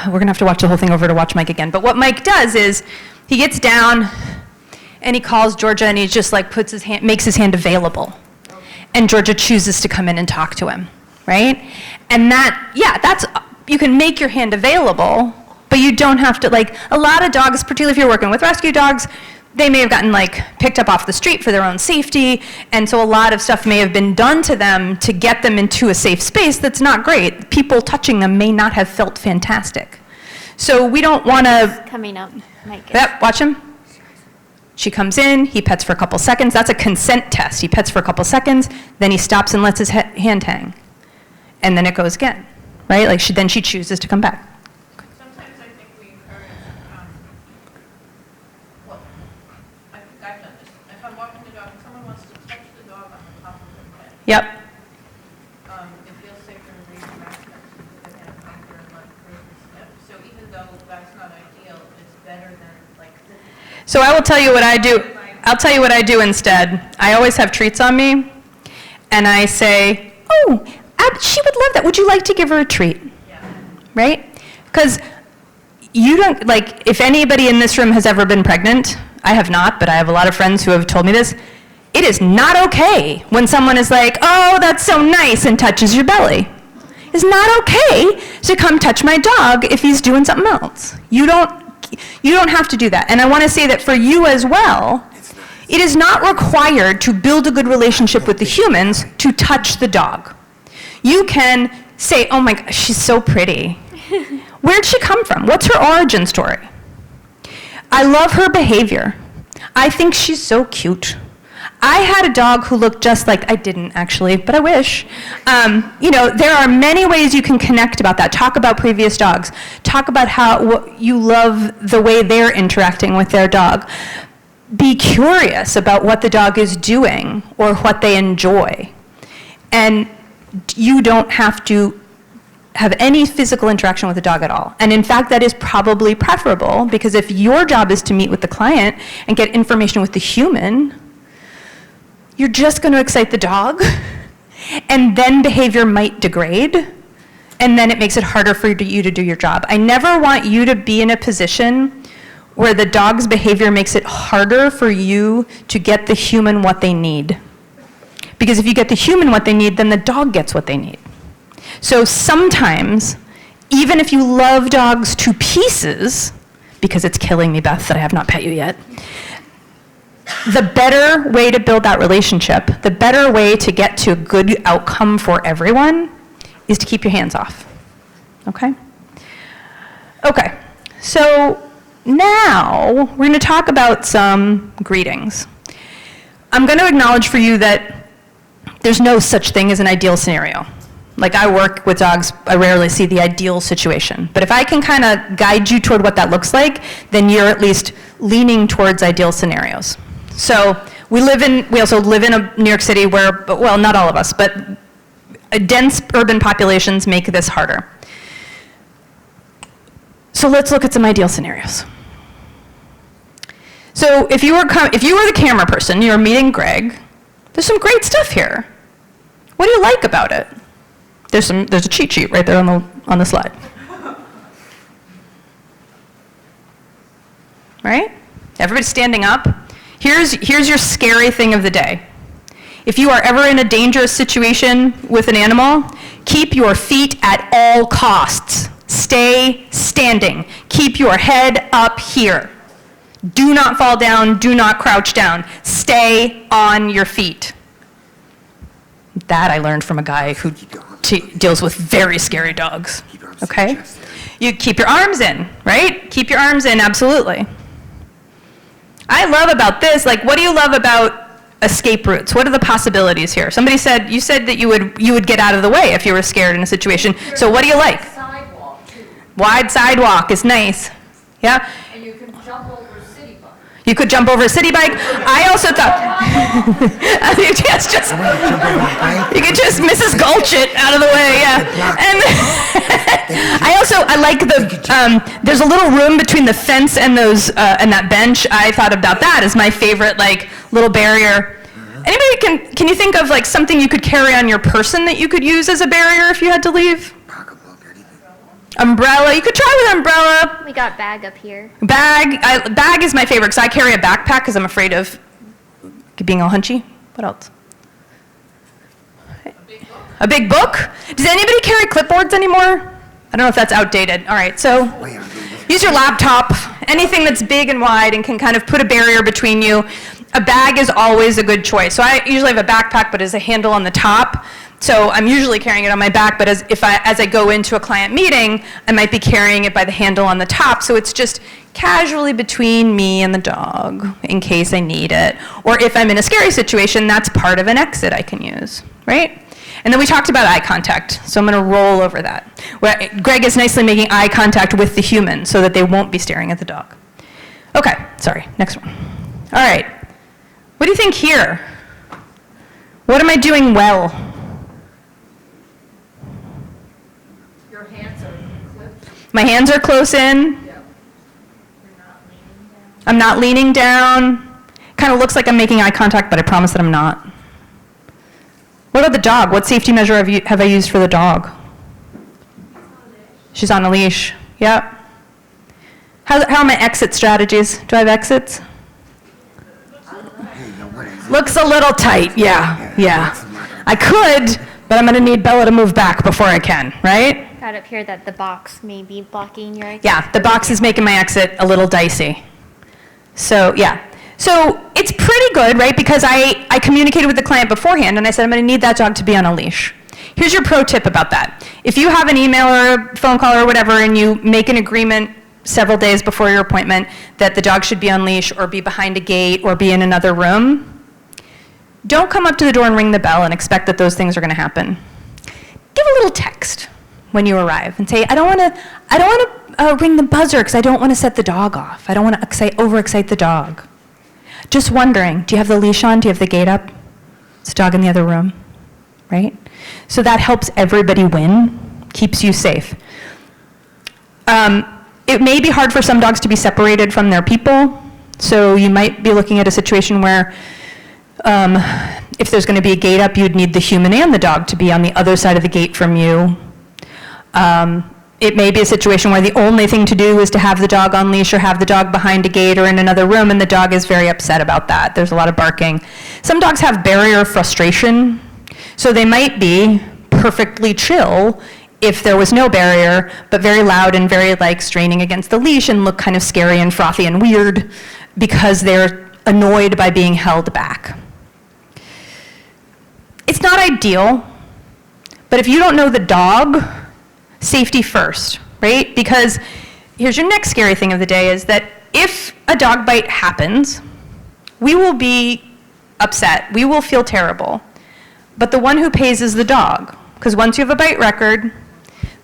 we're gonna have to watch the whole thing over to watch Mike again. But what Mike does is he gets down and he calls Georgia and he just like makes his hand available. And Georgia chooses to come in and talk to him, right? And that's, you can make your hand available, but you don't have to, like, a lot of dogs, particularly if you're working with rescue dogs, they may have gotten like picked up off the street for their own safety, and so a lot of stuff may have been done to them to get them into a safe space that's not great. People touching them may not have felt fantastic. So we don't want to... Coming up, Mike. Yep, watch him. She comes in, he pets for a couple seconds. That's a consent test. He pets for a couple seconds, then he stops and lets his hand hang. And then it goes again, right? Like then she chooses to come back. Sometimes I think we encourage, well, I think I've done this. If I'm walking the dog and someone wants to touch the dog on the top of the head, Yep. it feels safer to raise the mask up to put the hand finger and let the person sniff. So even though that's not ideal, it's better than like this. So I will tell you what I do. I'll tell you what I do instead. I always have treats on me, and I say, oh, she would love that. Would you like to give her a treat? Yeah. Right? Because you don't, like, if anybody in this room has ever been pregnant, I have not, but I have a lot of friends who have told me this, it is not okay when someone is like, oh, that's so nice, and touches your belly. It's not okay to come touch my dog if he's doing something else. You don't have to do that. And I want to say that for you as well, it is not required to build a good relationship with the humans to touch the dog. You can say, oh my gosh, she's so pretty. Where'd she come from? What's her origin story? I love her behavior. I think she's so cute. I had a dog who looked just like, I didn't actually, but I wish. There are many ways you can connect about that. Talk about previous dogs. Talk about how you love the way they're interacting with their dog. Be curious about what the dog is doing or what they enjoy. And you don't have to have any physical interaction with the dog at all. And in fact, that is probably preferable, because if your job is to meet with the client and get information with the human, you're just going to excite the dog, and then behavior might degrade, and then it makes it harder for you to do your job. I never want you to be in a position where the dog's behavior makes it harder for you to get the human what they need. Because if you get the human what they need, then the dog gets what they need. So sometimes, even if you love dogs to pieces, because it's killing me, Beth, that I have not pet you yet, the better way to build that relationship, the better way to get to a good outcome for everyone, is to keep your hands off. Okay? Okay, so now we're going to talk about some greetings. I'm going to acknowledge for you that there's no such thing as an ideal scenario. Like, I work with dogs, I rarely see the ideal situation. But if I can kind of guide you toward what that looks like, then you're at least leaning towards ideal scenarios. So we also live in New York City where, well, not all of us, but dense urban populations make this harder. So let's look at some ideal scenarios. So if you were the camera person, you're meeting Greg, there's some great stuff here. What do you like about it? There's a cheat sheet right there on the slide. Right? Everybody's standing up. Here's your scary thing of the day. If you are ever in a dangerous situation with an animal, keep your feet at all costs. Stay standing. Keep your head up here. Do not fall down. Do not crouch down. Stay on your feet. That I learned from a guy who deals with very scary dogs. Okay? You keep your arms in, right? Keep your arms in, absolutely. I love about this, like, what do you love about escape routes? What are the possibilities here? You said that you would get out of the way if you were scared in a situation. So what do you like? Sidewalk, too. Wide sidewalk is nice. Yeah? And you can jump over a city bike. You could jump over a city bike. I also thought, you could just Mrs. Gulch it out of the way, yeah. And I like there's a little room between the fence and and that bench. I thought about that as my favorite, like, little barrier. Anybody can you think of, like, something you could carry on your person that you could use as a barrier if you had to leave? Umbrella, you could try with umbrella. We got bag up here. Bag is my favorite because I carry a backpack because I'm afraid of being all hunchy. What else? A big book? Does anybody carry clipboards anymore? I don't know if that's outdated. All right, so use your laptop, anything that's big and wide and can kind of put a barrier between you. A bag is always a good choice. So I usually have a backpack, but there's a handle on the top. So I'm usually carrying it on my back, but as I go into a client meeting, I might be carrying it by the handle on the top. So it's just casually between me and the dog in case I need it. Or if I'm in a scary situation, that's part of an exit I can use, right? And then we talked about eye contact, so I'm going to roll over that. Where Greg is nicely making eye contact with the human so that they won't be staring at the dog. Okay, sorry, next one. All right, what do you think here? What am I doing well? Your hands are clipped. My hands are close in. Yeah. I'm not leaning down. Kind of looks like I'm making eye contact, but I promise that I'm not. What about the dog? What safety measure have I used for the dog? She's on a leash. Yep. How are my exit strategies? Do I have exits? Looks a little tight. Yeah. I could, but I'm going to need Bella to move back before I can, right? Got up here that the box may be blocking your exit. Yeah, the box is making my exit a little dicey. So, yeah. So it's pretty good, right? Because I communicated with the client beforehand and I said, I'm going to need that dog to be on a leash. Here's your pro tip about that. If you have an email or a phone call or whatever and you make an agreement several days before your appointment that the dog should be on leash or be behind a gate or be in another room, don't come up to the door and ring the bell and expect that those things are going to happen. Give a little text when you arrive and say, I don't want to ring the buzzer because I don't want to set the dog off. I don't want to overexcite the dog. Just wondering, do you have the leash on? Do you have the gate up? Is the dog in the other room, right? So that helps everybody win, keeps you safe. It may be hard for some dogs to be separated from their people, so you might be looking at a situation where if there's going to be a gate up, you'd need the human and the dog to be on the other side of the gate from you. It may be a situation where the only thing to do is to have the dog on leash or have the dog behind a gate or in another room, and the dog is very upset about that. There's a lot of barking. Some dogs have barrier frustration, so they might be perfectly chill if there was no barrier, but very loud and very straining against the leash and look kind of scary and frothy and weird because they're annoyed by being held back. It's not ideal, but if you don't know the dog, safety first, right? Because here's your next scary thing of the day is that if a dog bite happens, we will be upset, we will feel terrible, but the one who pays is the dog, because once you have a bite record,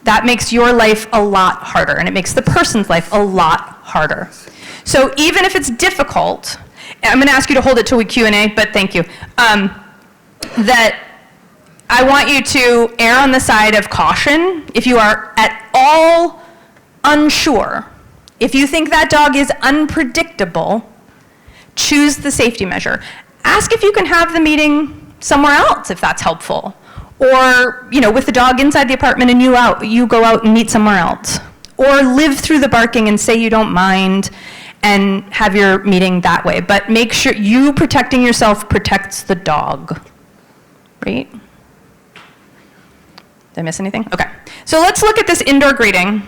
that makes your life a lot harder, and it makes the person's life a lot harder. So even if it's difficult, I'm gonna ask you to hold it till we Q&A, but thank you, that I want you to err on the side of caution if you are at all unsure. If you think that dog is unpredictable, choose the safety measure. Ask if you can have the meeting somewhere else if that's helpful. Or, with the dog inside the apartment and you go out and meet somewhere else. Or live through the barking and say you don't mind and have your meeting that way. But make sure you protecting yourself protects the dog, right? Did I miss anything? Okay, so let's look at this indoor greeting.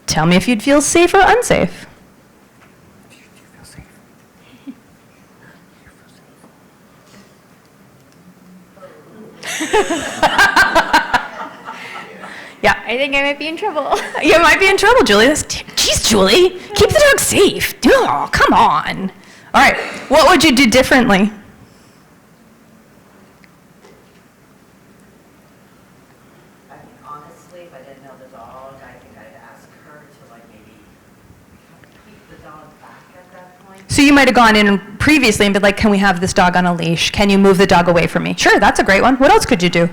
Tell me if you'd feel safe or unsafe. Yeah. I think I might be in trouble. You might be in trouble, Julie. Jeez, Julie, keep the dog safe. Oh, come on. All right, what would you do differently? Honestly, if I didn't know the dog, I think I'd ask her to maybe keep the dog back at that point. So you might have gone in previously and been like, can we have this dog on a leash? Can you move the dog away from me? Sure, that's a great one. What else could you do?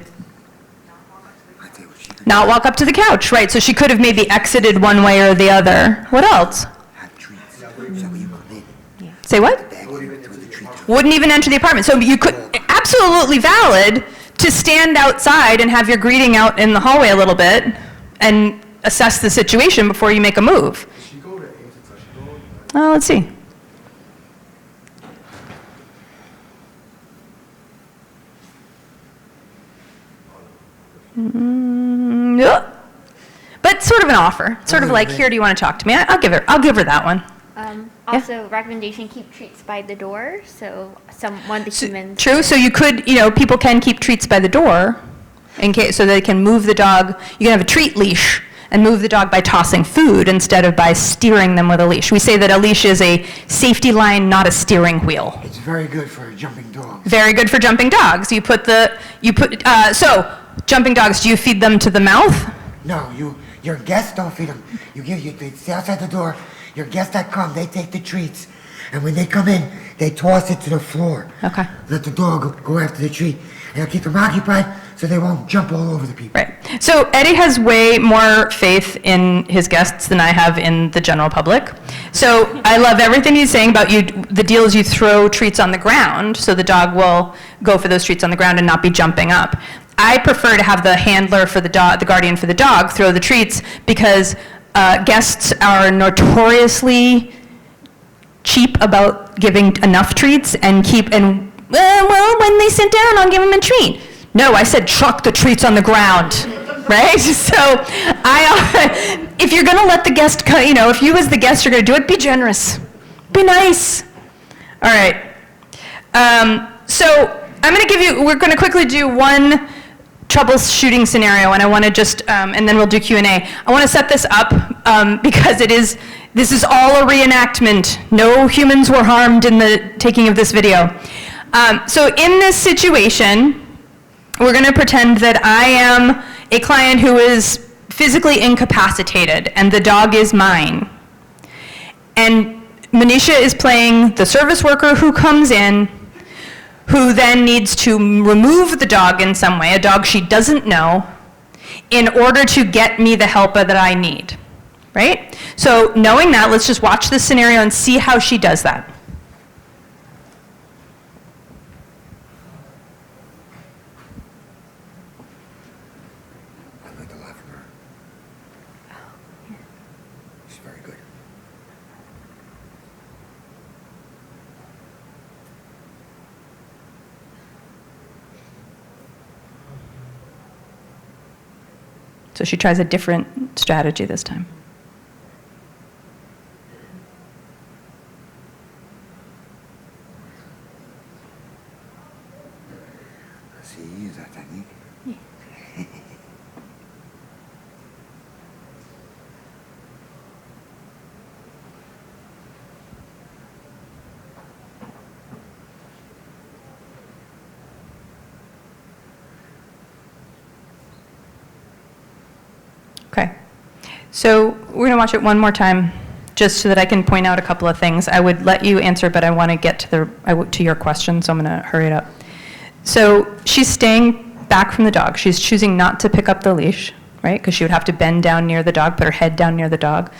Not walk up to the couch, right? So she could have maybe exited one way or the other. What else? Say what? Wouldn't even enter the apartment. So you could, absolutely valid to stand outside and have your greeting out in the hallway a little bit and assess the situation before you make a move. She go to agents, or she go, Oh, let's see. Yeah. But sort of an offer, sort of like, here, do you want to talk to me? I'll give her that one. Also, recommendation, keep treats by the door, so one of the humans. True, so you could, people can keep treats by the door in case, so they can move the dog. You can have a treat leash and move the dog by tossing food instead of by steering them with a leash. We say that a leash is a safety line, not a steering wheel. It's very good for jumping dogs. Very good for jumping dogs. So jumping dogs, do you feed them to the mouth? No, your guests don't feed them. They stay outside the door. Your guests that come, they take the treats. And when they come in, they toss it to the floor. Okay. Let the dog go after the treat. And they'll keep them occupied so they won't jump all over the people. Right. So Eddie has way more faith in his guests than I have in the general public. So I love everything he's saying about the deal is you throw treats on the ground so the dog will go for those treats on the ground and not be jumping up. I prefer to have the handler for the dog, the guardian for the dog, throw the treats because guests are notoriously cheap about giving enough treats and well, when they sit down, I'll give them a treat. No, I said chuck the treats on the ground, right? So if you're gonna let the guest, if you as the guest are gonna do it, be generous, be nice. All right. So we're gonna quickly do one troubleshooting scenario, and I want to just, and then we'll do Q&A. I want to set this up because this is all a reenactment. No humans were harmed in the taking of this video. So in this situation, we're going to pretend that I am a client who is physically incapacitated, and the dog is mine. And Manisha is playing the service worker who comes in, who then needs to remove the dog in some way, a dog she doesn't know, in order to get me the help that I need, right? So knowing that, let's just watch this scenario and see how she does that. I learned a lot from her. She's very good. So she tries a different strategy this time. See, you use that technique. Okay. So we're going to watch it one more time, just so that I can point out a couple of things. I would let you answer, but I want to get to your question, so I'm going to hurry it up. So she's staying back from the dog. She's choosing not to pick up the leash, right? Because she would have to bend down near the dog, put her head down near the dog.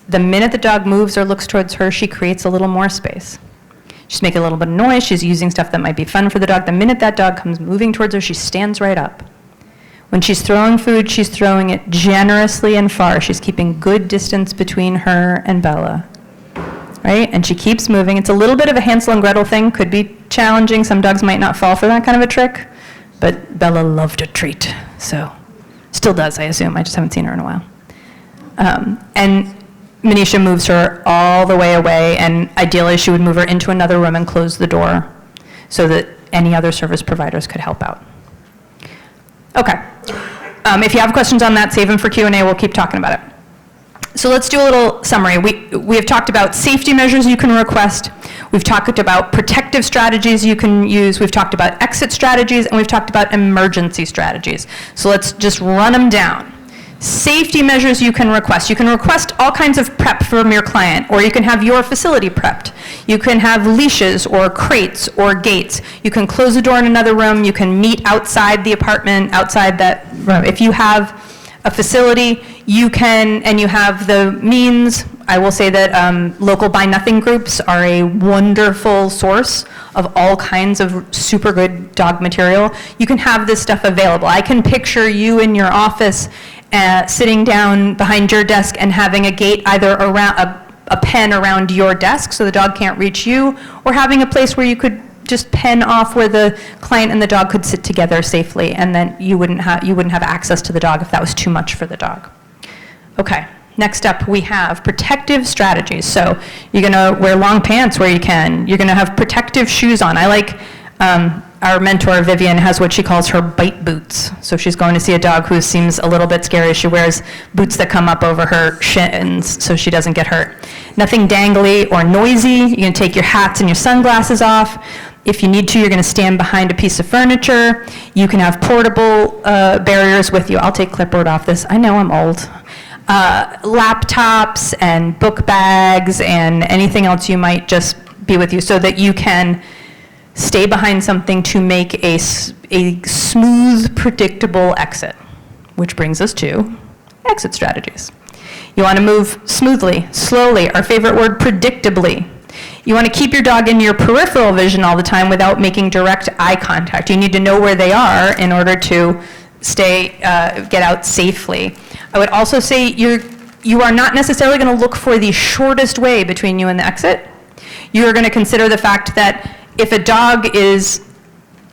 The minute the dog moves or looks towards her, she creates a little more space. She's making a little bit of noise. She's using stuff that might be fun for the dog. The minute that dog comes moving towards her, she stands right up. When she's throwing food, she's throwing it generously and far. She's keeping good distance between her and Bella, right? And she keeps moving. It's a little bit of a Hansel and Gretel thing. Could be challenging. Some dogs might not fall for that kind of a trick. But Bella loved a treat, so still does, I assume. I just haven't seen her in a while. And Manisha moves her all the way away, and ideally she would move her into another room and close the door so that any other service providers could help out. Okay. If you have questions on that, save them for Q&A. We'll keep talking about it. So let's do a little summary. We have talked about safety measures you can request. We've talked about protective strategies you can use. We've talked about exit strategies, and we've talked about emergency strategies. So let's just run them down. Safety measures you can request. You can request all kinds of prep from your client, or you can have your facility prepped. You can have leashes or crates or gates. You can close the door in another room. You can meet outside the apartment, outside that room. If you have a facility, you can, and you have the means. I will say that local buy nothing groups are a wonderful source of all kinds of super good dog material. You can have this stuff available. I can picture you in your office sitting down behind your desk and having a gate either around a pen around your desk so the dog can't reach you, or having a place where you could just pen off where the client and the dog could sit together safely, and then you wouldn't have access to the dog if that was too much for the dog. Okay, next up we have protective strategies. So you're gonna wear long pants where you can. You're gonna have protective shoes on. I like, our mentor Vivian has what she calls her bite boots. So she's going to see a dog who seems a little bit scary. She wears boots that come up over her shins so she doesn't get hurt. Nothing dangly or noisy. You're gonna take your hats and your sunglasses off. If you need to, you're gonna stand behind a piece of furniture. You can have portable barriers with you. I'll take clipboard off this. I know I'm old. Laptops and book bags and anything else you might just be with you so that you can stay behind something to make a smooth, predictable exit, which brings us to exit strategies. You want to move smoothly, slowly, our favorite word, predictably. You want to keep your dog in your peripheral vision all the time without making direct eye contact. You need to know where they are in order to get out safely. I would also say you are not necessarily going to look for the shortest way between you and the exit. You are going to consider the fact that if a dog is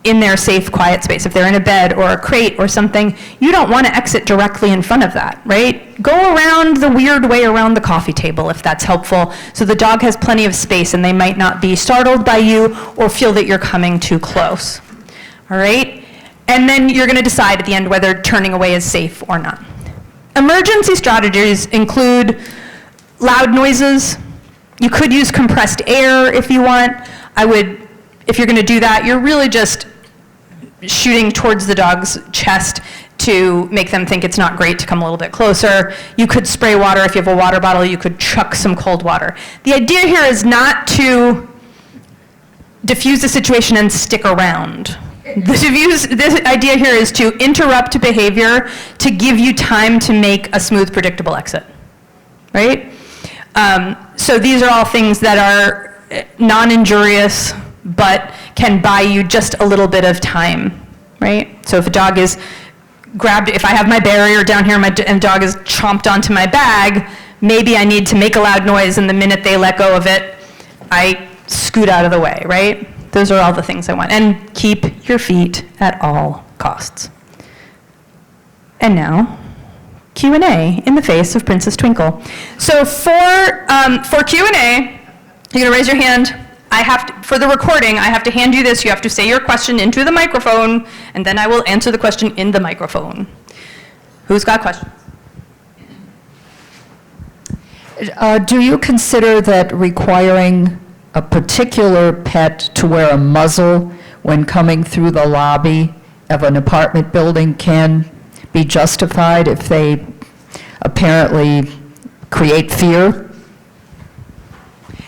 in their safe, quiet space, if they're in a bed or a crate or something, you don't want to exit directly in front of that, right? Go around the weird way around the coffee table if that's helpful, so the dog has plenty of space and they might not be startled by you or feel that you're coming too close, all right? And then you're going to decide at the end whether turning away is safe or not. Emergency strategies include loud noises. You could use compressed air if you want. If you're going to do that, you're really just shooting towards the dog's chest to make them think it's not great to come a little bit closer. You could spray water. If you have a water bottle, you could chuck some cold water. The idea here is not to diffuse the situation and stick around. The idea here is to interrupt behavior to give you time to make a smooth, predictable exit, right? So these are all things that are non-injurious, but can buy you just a little bit of time, right? So if a dog is grabbed, if I have my barrier down here and the dog is chomped onto my bag, maybe I need to make a loud noise, and the minute they let go of it, I scoot out of the way, right? Those are all the things I want. And keep your feet at all costs. And now, Q&A in the face of Princess Twinkle. So for Q&A, you're gonna raise your hand. For the recording, I have to hand you this. You have to say your question into the microphone, and then I will answer the question in the microphone. Who's got questions? Do you consider that requiring a particular pet to wear a muzzle when coming through the lobby of an apartment building can be justified if they apparently create fear?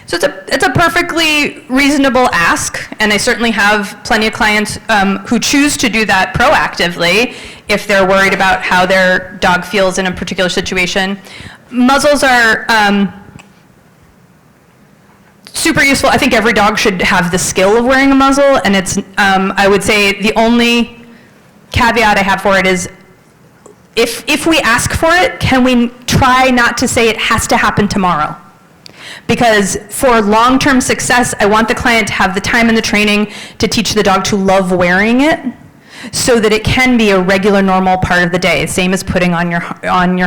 So it's a perfectly reasonable ask, and I certainly have plenty of clients who choose to do that proactively if they're worried about how their dog feels in a particular situation. Muzzles are super useful. I think every dog should have the skill of wearing a muzzle, and it's, I would say the only caveat I have for it is if we ask for it, can we try not to say it has to happen tomorrow? Because for long-term success, I want the client to have the time and the training to teach the dog to love wearing it so that it can be a regular, normal part of the day, same as putting on your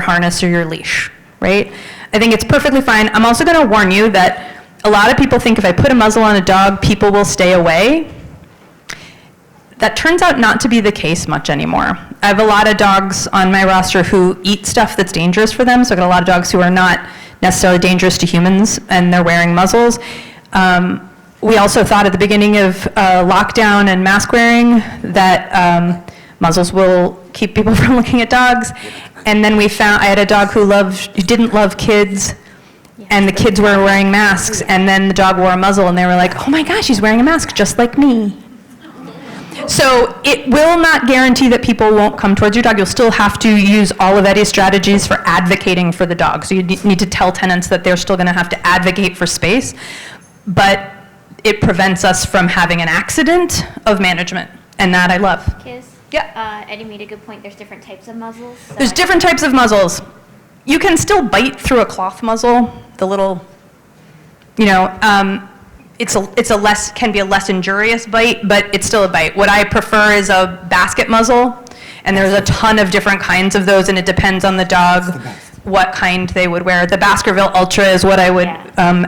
harness or your leash, right? I think it's perfectly fine. I'm also going to warn you that a lot of people think if I put a muzzle on a dog, people will stay away. That turns out not to be the case much anymore. I have a lot of dogs on my roster who eat stuff that's dangerous for them, so I've got a lot of dogs who are not necessarily dangerous to humans, and they're wearing muzzles. We also thought at the beginning of lockdown and mask wearing that muzzles will keep people from looking at dogs. And then we found, I had a dog who didn't love kids, and the kids were wearing masks, and then the dog wore a muzzle, and they were like, oh my gosh, he's wearing a mask just like me. So it will not guarantee that people won't come towards your dog. You'll still have to use all of Eddie's strategies for advocating for the dog. So you need to tell tenants that they're still going to have to advocate for space, but it prevents us from having an accident of management. and that I love. Kiz? Yeah. Eddie made a good point. There's different types of muzzles. So There's different types of muzzles. You can still bite through a cloth muzzle, the little, can be a less injurious bite, but it's still a bite. What I prefer is a basket muzzle, and there's a ton of different kinds of those, and it depends on the dog what kind they would wear. The Baskerville Ultra is what I would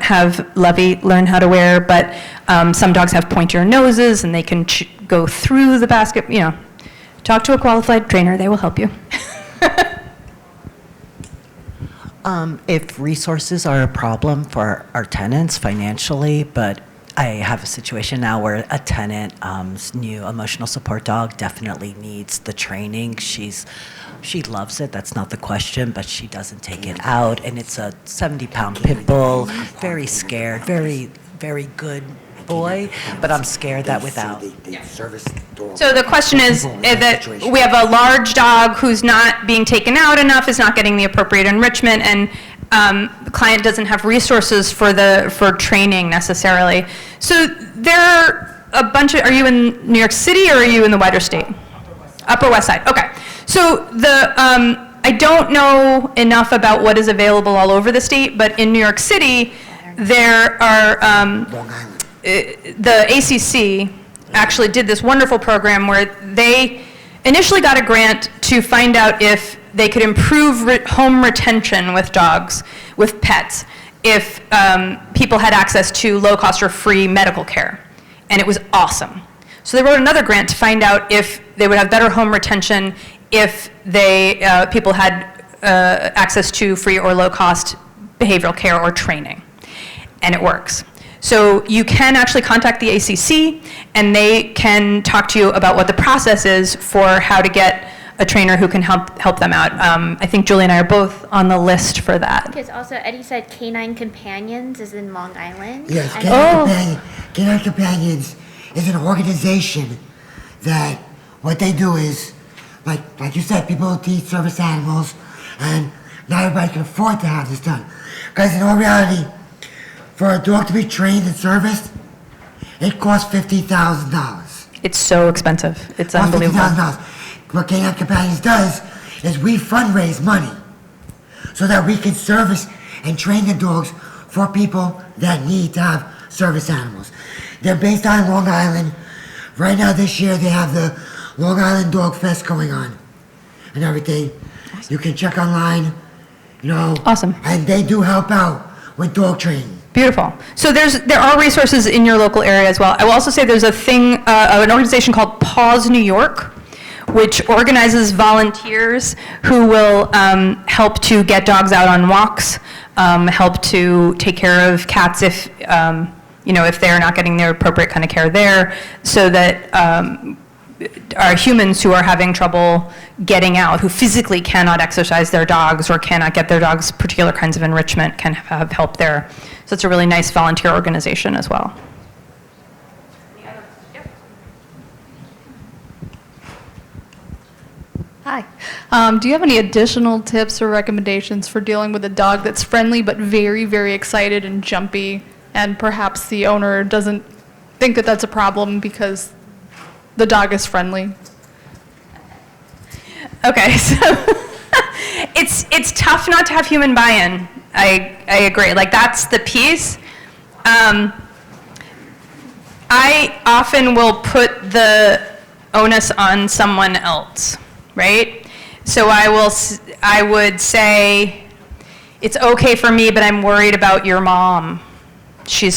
have Lovey learn how to wear, but some dogs have pointier noses, and they can go through the basket. Talk to a qualified trainer; they will help you. If resources are a problem for our tenants financially, but I have a situation now where a tenant's new emotional support dog definitely needs the training. She loves it, that's not the question, but she doesn't take it out, and it's a 70-pound pit bull, very scared, very, very good boy, but I'm scared that without. So the question is that we have a large dog who's not being taken out enough, is not getting the appropriate enrichment, and the client doesn't have resources for training necessarily. So there are a bunch of, are you in New York City or are you in the wider state? Upper West Side, okay. So I don't know enough about what is available all over the state, but in New York City, there are, the ACC actually did this wonderful program where they initially got a grant to find out if they could improve home retention with dogs, with pets, if people had access to low-cost or free medical care. And it was awesome. So they wrote another grant to find out if they would have better home retention if people had access to free or low-cost behavioral care or training. And it works. So you can actually contact the ACC, and they can talk to you about what the process is for how to get a trainer who can help them out. I think Julie and I are both on the list for that. Because also Eddie said Canine Companions is in Long Island. Yes, Canine Companions is an organization that what they do is, like you said, people teach service animals, and not everybody can afford to have this done. Because in all reality, for a dog to be trained and serviced, it costs $50,000. It's so expensive. It's unbelievable. $50,000. What Canine Companions does is we fundraise money so that we can service and train the dogs for people that need to have service animals. They're based on Long Island. Right now this year they have the Long Island Dog Fest going on and everything. Awesome. You can check online, Awesome. And they do help out with dog training. Beautiful. So there are resources in your local area as well. I will also say there's an organization called Paws New York, which organizes volunteers who will help to get dogs out on walks, help to take care of cats if they're not getting their appropriate kind of care there, so that our humans who are having trouble getting out, who physically cannot exercise their dogs or cannot get their dogs particular kinds of enrichment, can have help there. So it's a really nice volunteer organization as well. Hi. Do you have any additional tips or recommendations for dealing with a dog that's friendly but very, very excited and jumpy, and perhaps the owner doesn't think that that's a problem because the dog is friendly? Okay, so it's tough not to have human buy-in. I agree. That's the piece. I often will put the onus on someone else, right? So I would say, it's okay for me, but I'm worried about your mom. She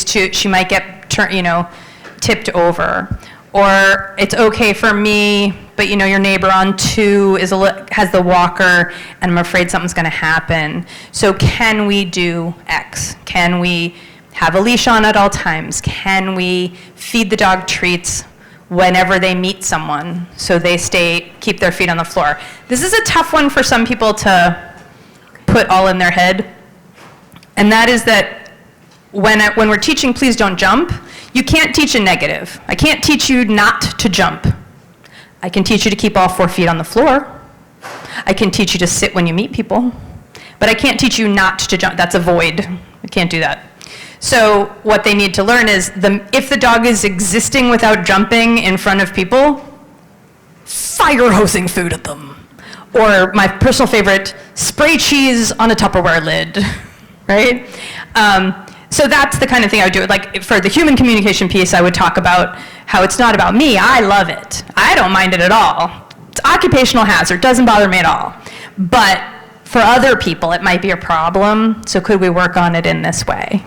might get tipped over. Or it's okay for me, but your neighbor on 2 has the walker, and I'm afraid something's going to happen. So can we do X? Can we have a leash on at all times? Can we feed the dog treats whenever they meet someone so they keep their feet on the floor? This is a tough one for some people to put all in their head, and that is that when we're teaching please don't jump, you can't teach a negative. I can't teach you not to jump. I can teach you to keep all 4 feet on the floor. I can teach you to sit when you meet people, but I can't teach you not to jump. That's a void. I can't do that. So what they need to learn is if the dog is existing without jumping in front of people, fire hosing food at them. Or my personal favorite, spray cheese on a Tupperware lid, right? So that's the kind of thing I would do. Like for the human communication piece, I would talk about how it's not about me. I love it. I don't mind it at all. It's occupational hazard, doesn't bother me at all. But for other people, it might be a problem. So could we work on it in this way?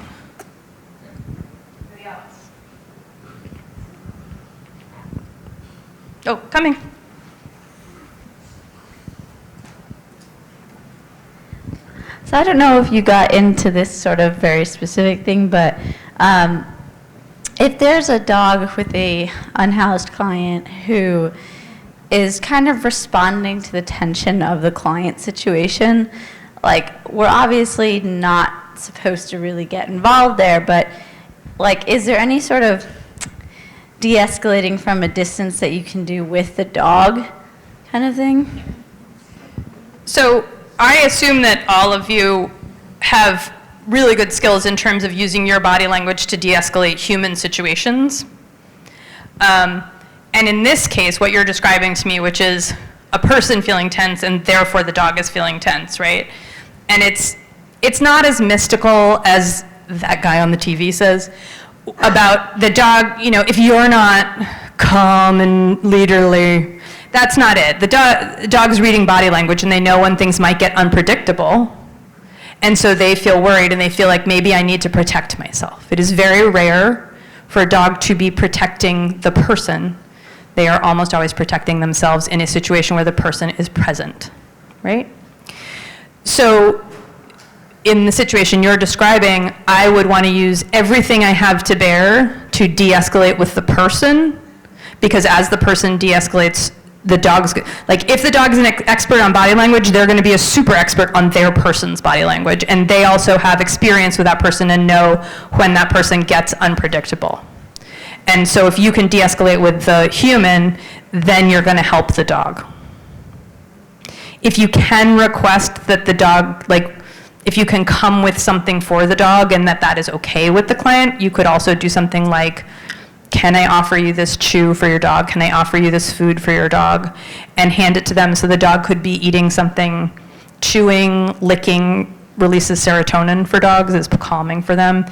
Anybody else? Oh, coming. So I don't know if you got into this sort of very specific thing, but if there's a dog with a unhoused client who is kind of responding to the tension of the client situation, like we're obviously not supposed to really get involved there, but like is there any sort of de-escalating from a distance that you can do with the dog kind of thing? So I assume that all of you have really good skills in terms of using your body language to de-escalate human situations. And in this case, what you're describing to me, which is a person feeling tense and therefore the dog is feeling tense, right? And it's not as mystical as that guy on the TV says about the dog, you know, if you're not calm and leaderly, that's not it. The dog's reading body language and they know when things might get unpredictable. And so they feel worried and they feel like maybe I need to protect myself. It is very rare for a dog to be protecting the person. They are almost always protecting themselves in a situation where the person is present, right? So in the situation you're describing, I would want to use everything I have to bear to de-escalate with the person, because as the person de-escalates, the dog's, like if the dog's an expert on body language, they're going to be a super expert on their person's body language, and they also have experience with that person and know when that person gets unpredictable. And so if you can de-escalate with the human, then you're going to help the dog. If you can request that the dog, like if you can come with something for the dog and that is okay with the client, you could also do something like, can I offer you this chew for your dog? Can I offer you this food for your dog? And hand it to them so the dog could be eating something. Chewing, licking releases serotonin for dogs, it's calming for them.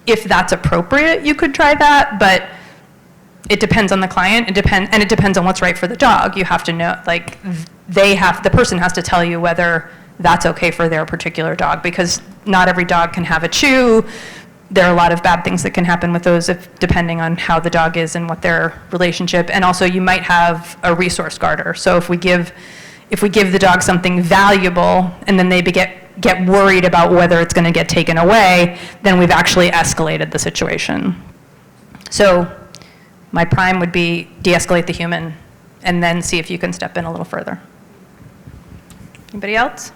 If that's appropriate, you could try that, but it depends on the client. It depends on what's right for the dog. You have to know, like the person has to tell you whether that's okay for their particular dog, because not every dog can have a chew. There are a lot of bad things that can happen with those depending on how the dog is and what their relationship. And also you might have a resource guarder. So if we give the dog something valuable and then they get worried about whether it's going to get taken away, then we've actually escalated the situation. So my prime would be de-escalate the human and then see if you can step in a little further. Anybody else?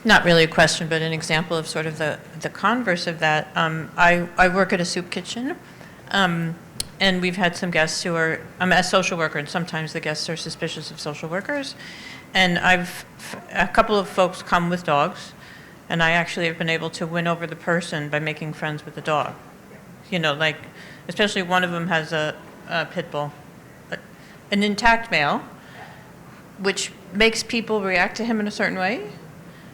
Not really a question, but an example of sort of the converse of that. I work at a soup kitchen, and we've had some guests who are, I'm a social worker, and sometimes the guests are suspicious of social workers. And a couple of folks come with dogs, and I actually have been able to win over the person by making friends with the dog. You know, like, especially one of them has a pit bull, an intact male, which makes people react to him in a certain way.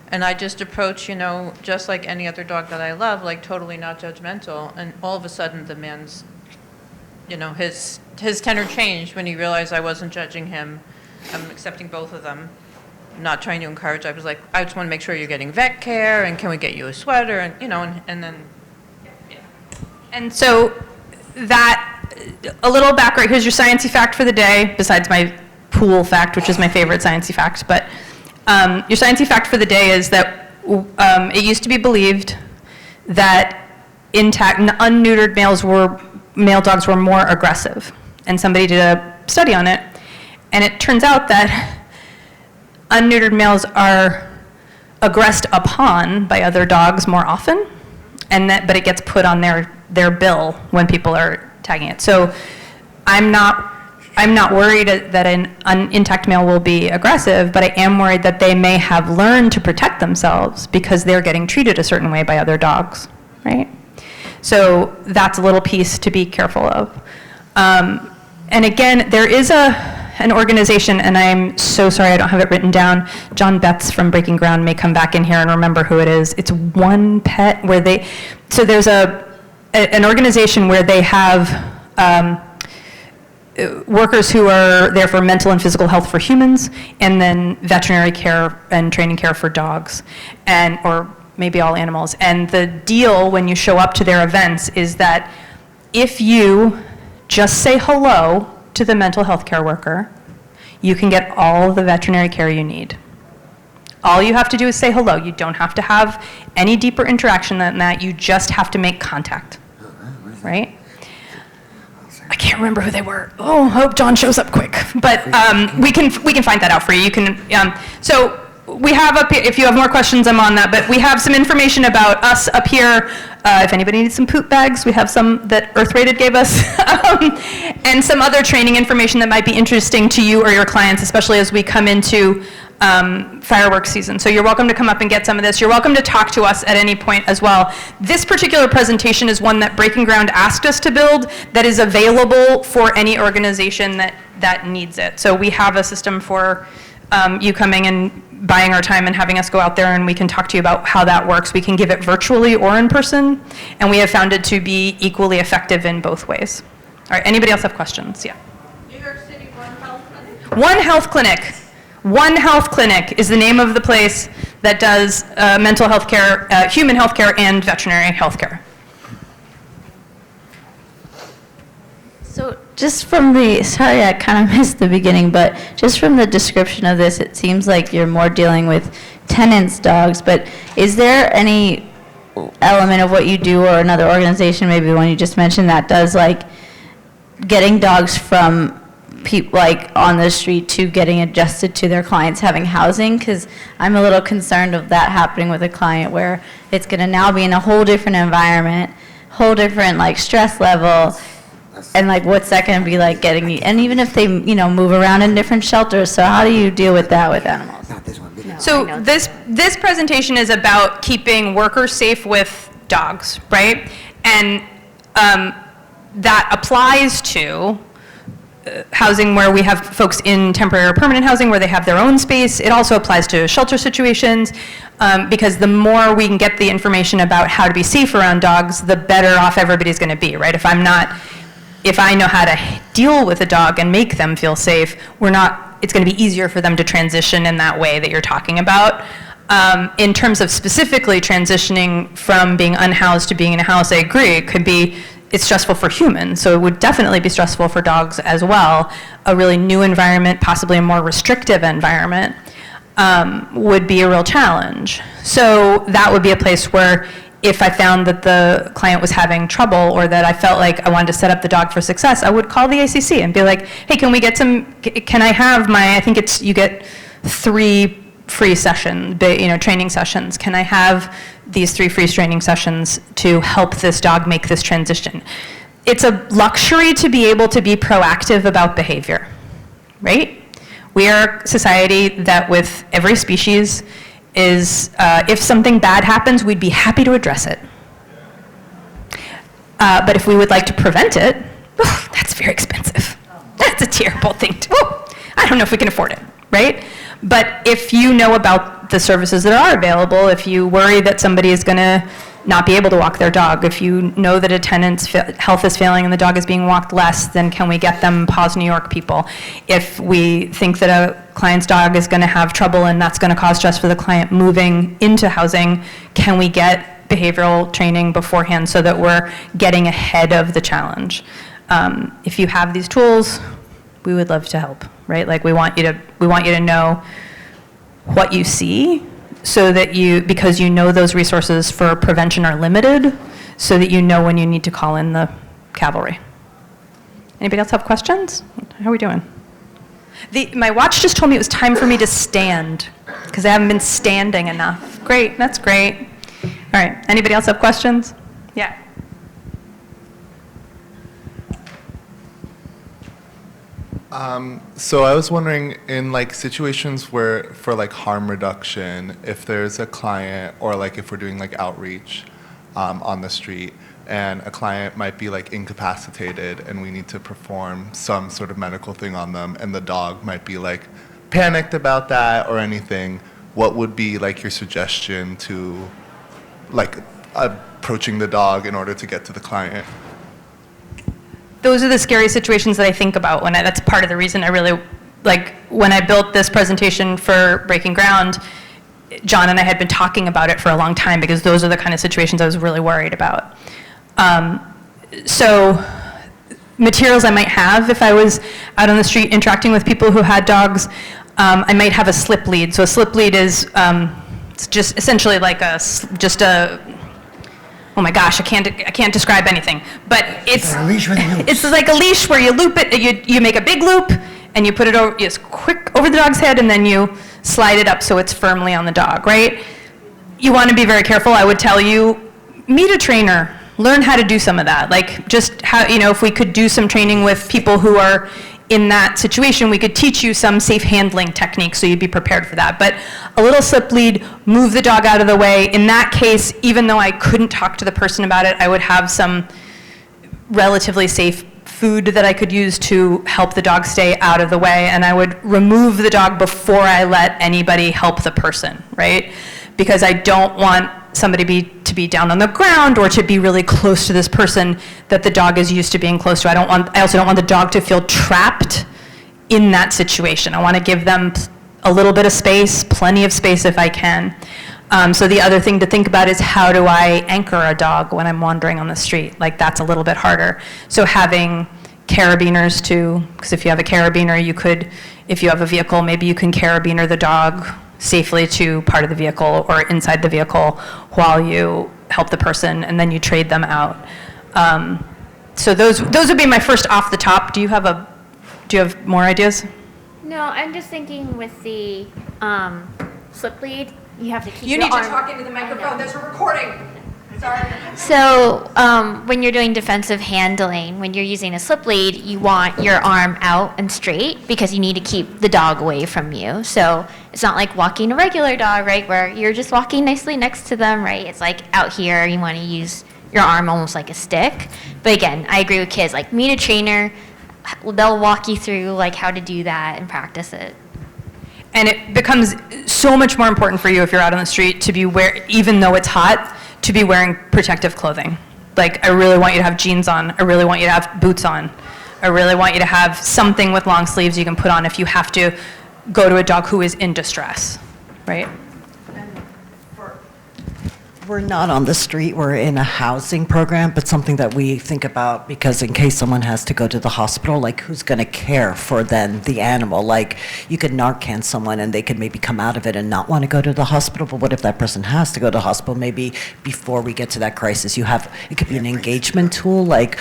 And I just approach, you know, just like any other dog that I love, like totally not judgmental. And all of a sudden the man's, you know, his tenor changed when he realized I wasn't judging him. I'm accepting both of them. I'm not trying to encourage. I was like, I just want to make sure you're getting vet care, and can we get you a sweater? And, you know, and then. Yeah. And so that, a little background, here's your sciencey fact for the day, besides my pool fact, which is my favorite sciencey fact. But your sciencey fact for the day is that it used to be believed that intact, unneutered male dogs were more aggressive. And somebody did a study on it. And it turns out that unneutered males are aggressed upon by other dogs more often, but it gets put on their bill when people are tagging it. So I'm not worried that an intact male will be aggressive, but I am worried that they may have learned to protect themselves because they're getting treated a certain way by other dogs, right? So that's a little piece to be careful of. And again, there is an organization, and I'm so sorry I don't have it written down. John Betts from Breaking Ground may come back in here and remember who it is. It's One Pet, where so there's an organization where they have workers who are there for mental and physical health for humans, and then veterinary care and training care for dogs, or maybe all animals. And the deal when you show up to their events is that if you just say hello to the mental health care worker, you can get all the veterinary care you need. All you have to do is say hello. You don't have to have any deeper interaction than that. You just have to make contact, right? I can't remember who they were. Oh, hope John shows up quick. But we can find that out for you. You can. So we have up here, if you have more questions, I'm on that. But we have some information about us up here. If anybody needs some poop bags, we have some that Earth Rated gave us, and some other training information that might be interesting to you or your clients, especially as we come into fireworks season. So you're welcome to come up and get some of this. You're welcome to talk to us at any point as well. This particular presentation is one that Breaking Ground asked us to build that is available for any organization that needs it. So we have a system for you coming and buying our time and having us go out there, and we can talk to you about how that works. We can give it virtually or in person, and we have found it to be equally effective in both ways. All right, anybody else have questions? Yeah. New York City One Health Clinic? One Health Clinic. One Health Clinic is the name of the place that does mental health care, human health care, and veterinary health care. So just from sorry I kind of missed the beginning, but just from the description of this, it seems like you're more dealing with Tenants dogs, but is there any element of what you do or another organization, maybe the one you just mentioned, that does like getting dogs from people like on the street to getting adjusted to their clients having housing? Because I'm a little concerned of that happening with a client where it's going to now be in a whole different environment, whole different like stress level. And like, what's that going to be like getting you? And even if they, move around in different shelters, so how do you deal with that with animals? So this presentation is about keeping workers safe with dogs, right? And that applies to housing where we have folks in temporary or permanent housing where they have their own space. It also applies to shelter situations, because the more we can get the information about how to be safe around dogs, the better off everybody's going to be, right? If I know how to deal with a dog and make them feel safe, it's going to be easier for them to transition in that way that you're talking about. In terms of specifically transitioning from being unhoused to being in a house, I agree. It's stressful for humans, so it would definitely be stressful for dogs as well. A really new environment, possibly a more restrictive environment, would be a real challenge. So that would be a place where if I found that the client was having trouble or that I felt like I wanted to set up the dog for success, I would call the ACC and be like, hey, can I have I think you get 3 free sessions, training sessions. Can I have these 3 free training sessions to help this dog make this transition? It's a luxury to be able to be proactive about behavior, right? We are a society that with every species is, if something bad happens, we'd be happy to address it. But if we would like to prevent it, that's very expensive. That's a terrible thing I don't know if we can afford it, right? But if you know about the services that are available, if you worry that somebody is going to not be able to walk their dog, if you know that a tenant's health is failing and the dog is being walked less, then can we get them Paws New York people? If we think that a client's dog is going to have trouble and that's going to cause stress for the client moving into housing, can we get behavioral training beforehand so that we're getting ahead of the challenge? If you have these tools, we would love to help, right? Like we want you to know what you see, so that because you know those resources for prevention are limited, so that you know when you need to call in the cavalry. Anybody else have questions? How are we doing? My watch just told me it was time for me to stand, because I haven't been standing enough. Great, that's great. All right, anybody else have questions? Yeah. So I was wondering, in like situations where for like harm reduction, if there's a client or like if we're doing like outreach on the street, and a client might be like incapacitated and we need to perform some sort of medical thing on them, and the dog might be like panicked about that or anything, what would be like your suggestion to like approaching the dog in order to get to the client? Those are the scary situations that I think about that's part of the reason I really, like, when I built this presentation for Breaking Ground, John and I had been talking about it for a long time because those are the kind of situations I was really worried about. So materials I might have if I was out on the street interacting with people who had dogs, I might have a slip lead. So a slip lead is it's just essentially like oh my gosh, I can't describe anything. But it's a leash with a loop. It's like a leash where you loop it, you make a big loop, and you put it over, just quick over the dog's head, and then you slide it up so it's firmly on the dog, right? You want to be very careful. I would tell you, meet a trainer. Learn how to do some of that. Like, just how, if we could do some training with people who are in that situation, we could teach you some safe handling techniques so you'd be prepared for that. But a little slip lead, move the dog out of the way. In that case, even though I couldn't talk to the person about it, I would have some relatively safe food that I could use to help the dog stay out of the way, and I would remove the dog before I let anybody help the person, right? Because I don't want somebody to be down on the ground or to be really close to this person that the dog is used to being close to. I also don't want the dog to feel trapped in that situation. I want to give them a little bit of space, plenty of space if I can. So the other thing to think about is, how do I anchor a dog when I'm wandering on the street? Like, that's a little bit harder. So having carabiners too, because if you have a carabiner, you could, if you have a vehicle, maybe you can carabiner the dog safely to part of the vehicle or inside the vehicle while you help the person, and then you trade them out. So those would be my first off the top. Do you have more ideas? No, I'm just thinking with the slip lead, you have to keep You your need to arm. talk into the microphone, there's a recording. Sorry. So when you're doing defensive handling, when you're using a slip lead, you want your arm out and straight because you need to keep the dog away from you. So it's not like walking a regular dog, right, where you're just walking nicely next to them, right? It's like out here, you want to use your arm almost like a stick. But again, I agree with kids, like, meet a trainer, they'll walk you through like how to do that and practice it. And it becomes so much more important for you if you're out on the street to be even though it's hot, to be wearing protective clothing. Like, I really want you to have jeans on. I really want you to have boots on. I really want you to have something with long sleeves you can put on if you have to go to a dog who is in distress, right? We're not on the street, we're in a housing program, but something that we think about, because in case someone has to go to the hospital, like, who's gonna care for then the animal? Like, you could Narcan someone and they could maybe come out of it and not wanna go to the hospital, but what if that person has to go to the hospital? Maybe before we get to that crisis, it could be an engagement tool, like,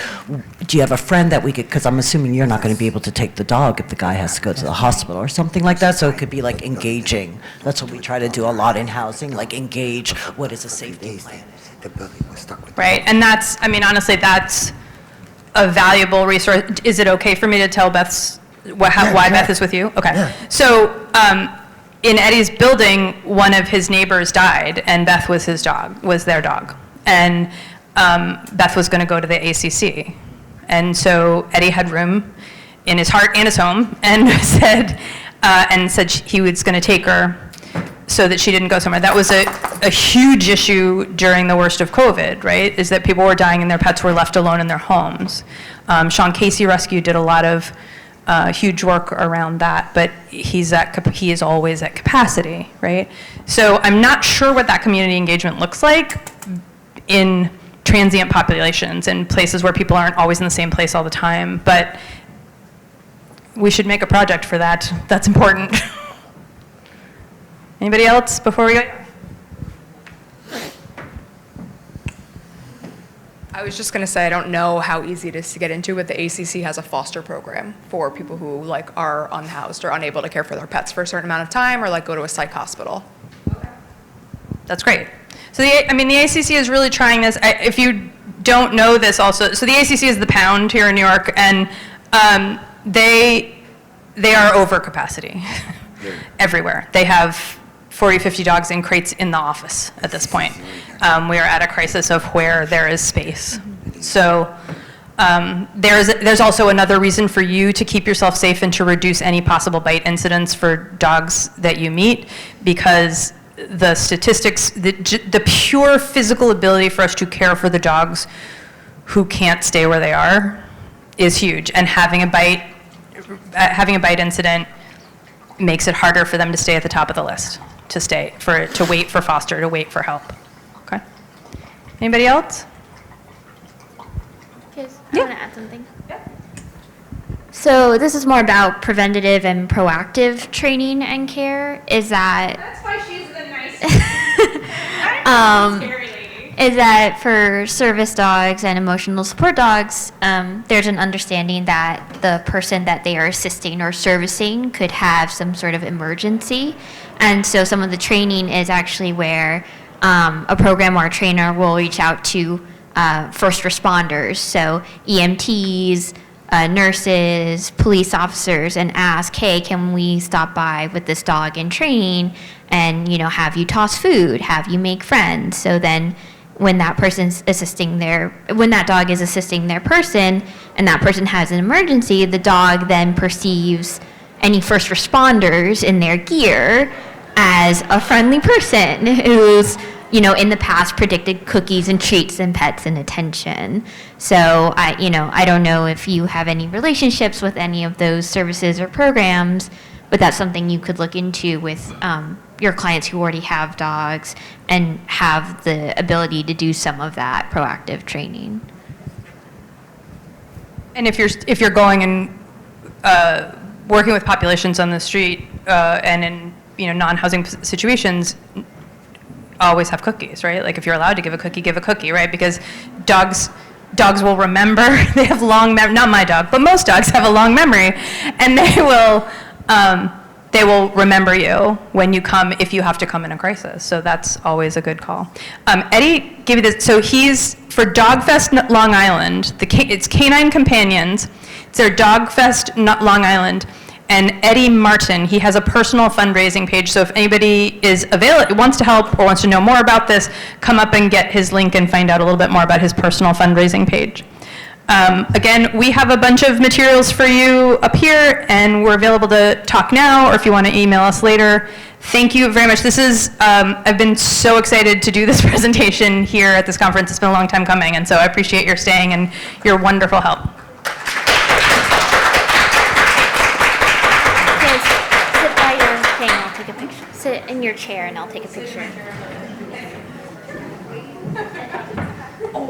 do you have a friend that we could, because I'm assuming you're not gonna be able to take the dog if the guy has to go to the hospital or something like that, so it could be like engaging. That's what we try to do a lot in housing, like, engage what is a safe plan. The building was stuck with. Right, and that's, I mean, honestly, that's a valuable resource. Is it okay for me to tell why Beth is with you? Okay. Yeah. So in Eddie's building, one of his neighbors died, and Beth was their dog. And Beth was going to go to the ACC. And so Eddie had room in his heart and his home, and said he was going to take her so that she didn't go somewhere. That was a huge issue during the worst of COVID, right? Is that people were dying and their pets were left alone in their homes. Sean Casey Rescue did a lot of huge work around that, but he is always at capacity, right? So I'm not sure what that community engagement looks like in transient populations and places where people aren't always in the same place all the time, but we should make a project for that. That's important. Anybody else before we go? I was just going to say, I don't know how easy it is to get into, but the ACC has a foster program for people who like are unhoused or unable to care for their pets for a certain amount of time, or like go to a psych hospital. That's great. So the ACC is really trying this. If you don't know this also, so the ACC is the Pound here in New York, and they are over capacity everywhere. They have 40, 50 dogs in crates in the office at this point. We are at a crisis of where there is space. So there's also another reason for you to keep yourself safe and to reduce any possible bite incidents for dogs that you meet, because the statistics, the pure physical ability for us to care for the dogs who can't stay where they are is huge. And having a bite incident makes it harder for them to stay at the top of the list, to wait for foster, to wait for help. Okay. Anybody else? Yes, I want to add something. So this is more about preventative and proactive training and care. Is that That's why she's the nice. Scary lady. is that for service dogs and emotional support dogs, there's an understanding that the person that they are assisting or servicing could have some sort of emergency. And so some of the training is actually where a program or a trainer will reach out to first responders, so EMTs, nurses, police officers, and ask, hey, can we stop by with this dog in training and, have you toss food, have you make friends? So then when that dog is assisting their person and that person has an emergency, the dog then perceives any first responders in their gear as a friendly person who's in the past predicted cookies and treats and pets and attention. So I don't know if you have any relationships with any of those services or programs, but that's something you could look into with your clients who already have dogs and have the ability to do some of that proactive training. And if you're going and working with populations on the street and in non-housing situations, always have cookies, right? Like if you're allowed to give a cookie, right? Because dogs will remember. They have long memory. Not my dog, but most dogs have a long memory, and they will remember you when you come if you have to come in a crisis. So that's always a good call. Eddie gave you this. So he's for Dogfest Long Island. It's Canine Companions. It's their Dogfest Long Island. And Eddie Martin, he has a personal fundraising page, so if anybody wants to help or wants to know more about this, come up and get his link and find out a little bit more about his personal fundraising page. Again, we have a bunch of materials for you up here, and we're available to talk now, or if you want to email us later. Thank you very much. This is, I've been so excited to do this presentation here at this conference. It's been a long time coming, and so I appreciate your staying and your wonderful help. Sit by your thing, I'll take a picture. Sit in your chair and I'll take a picture.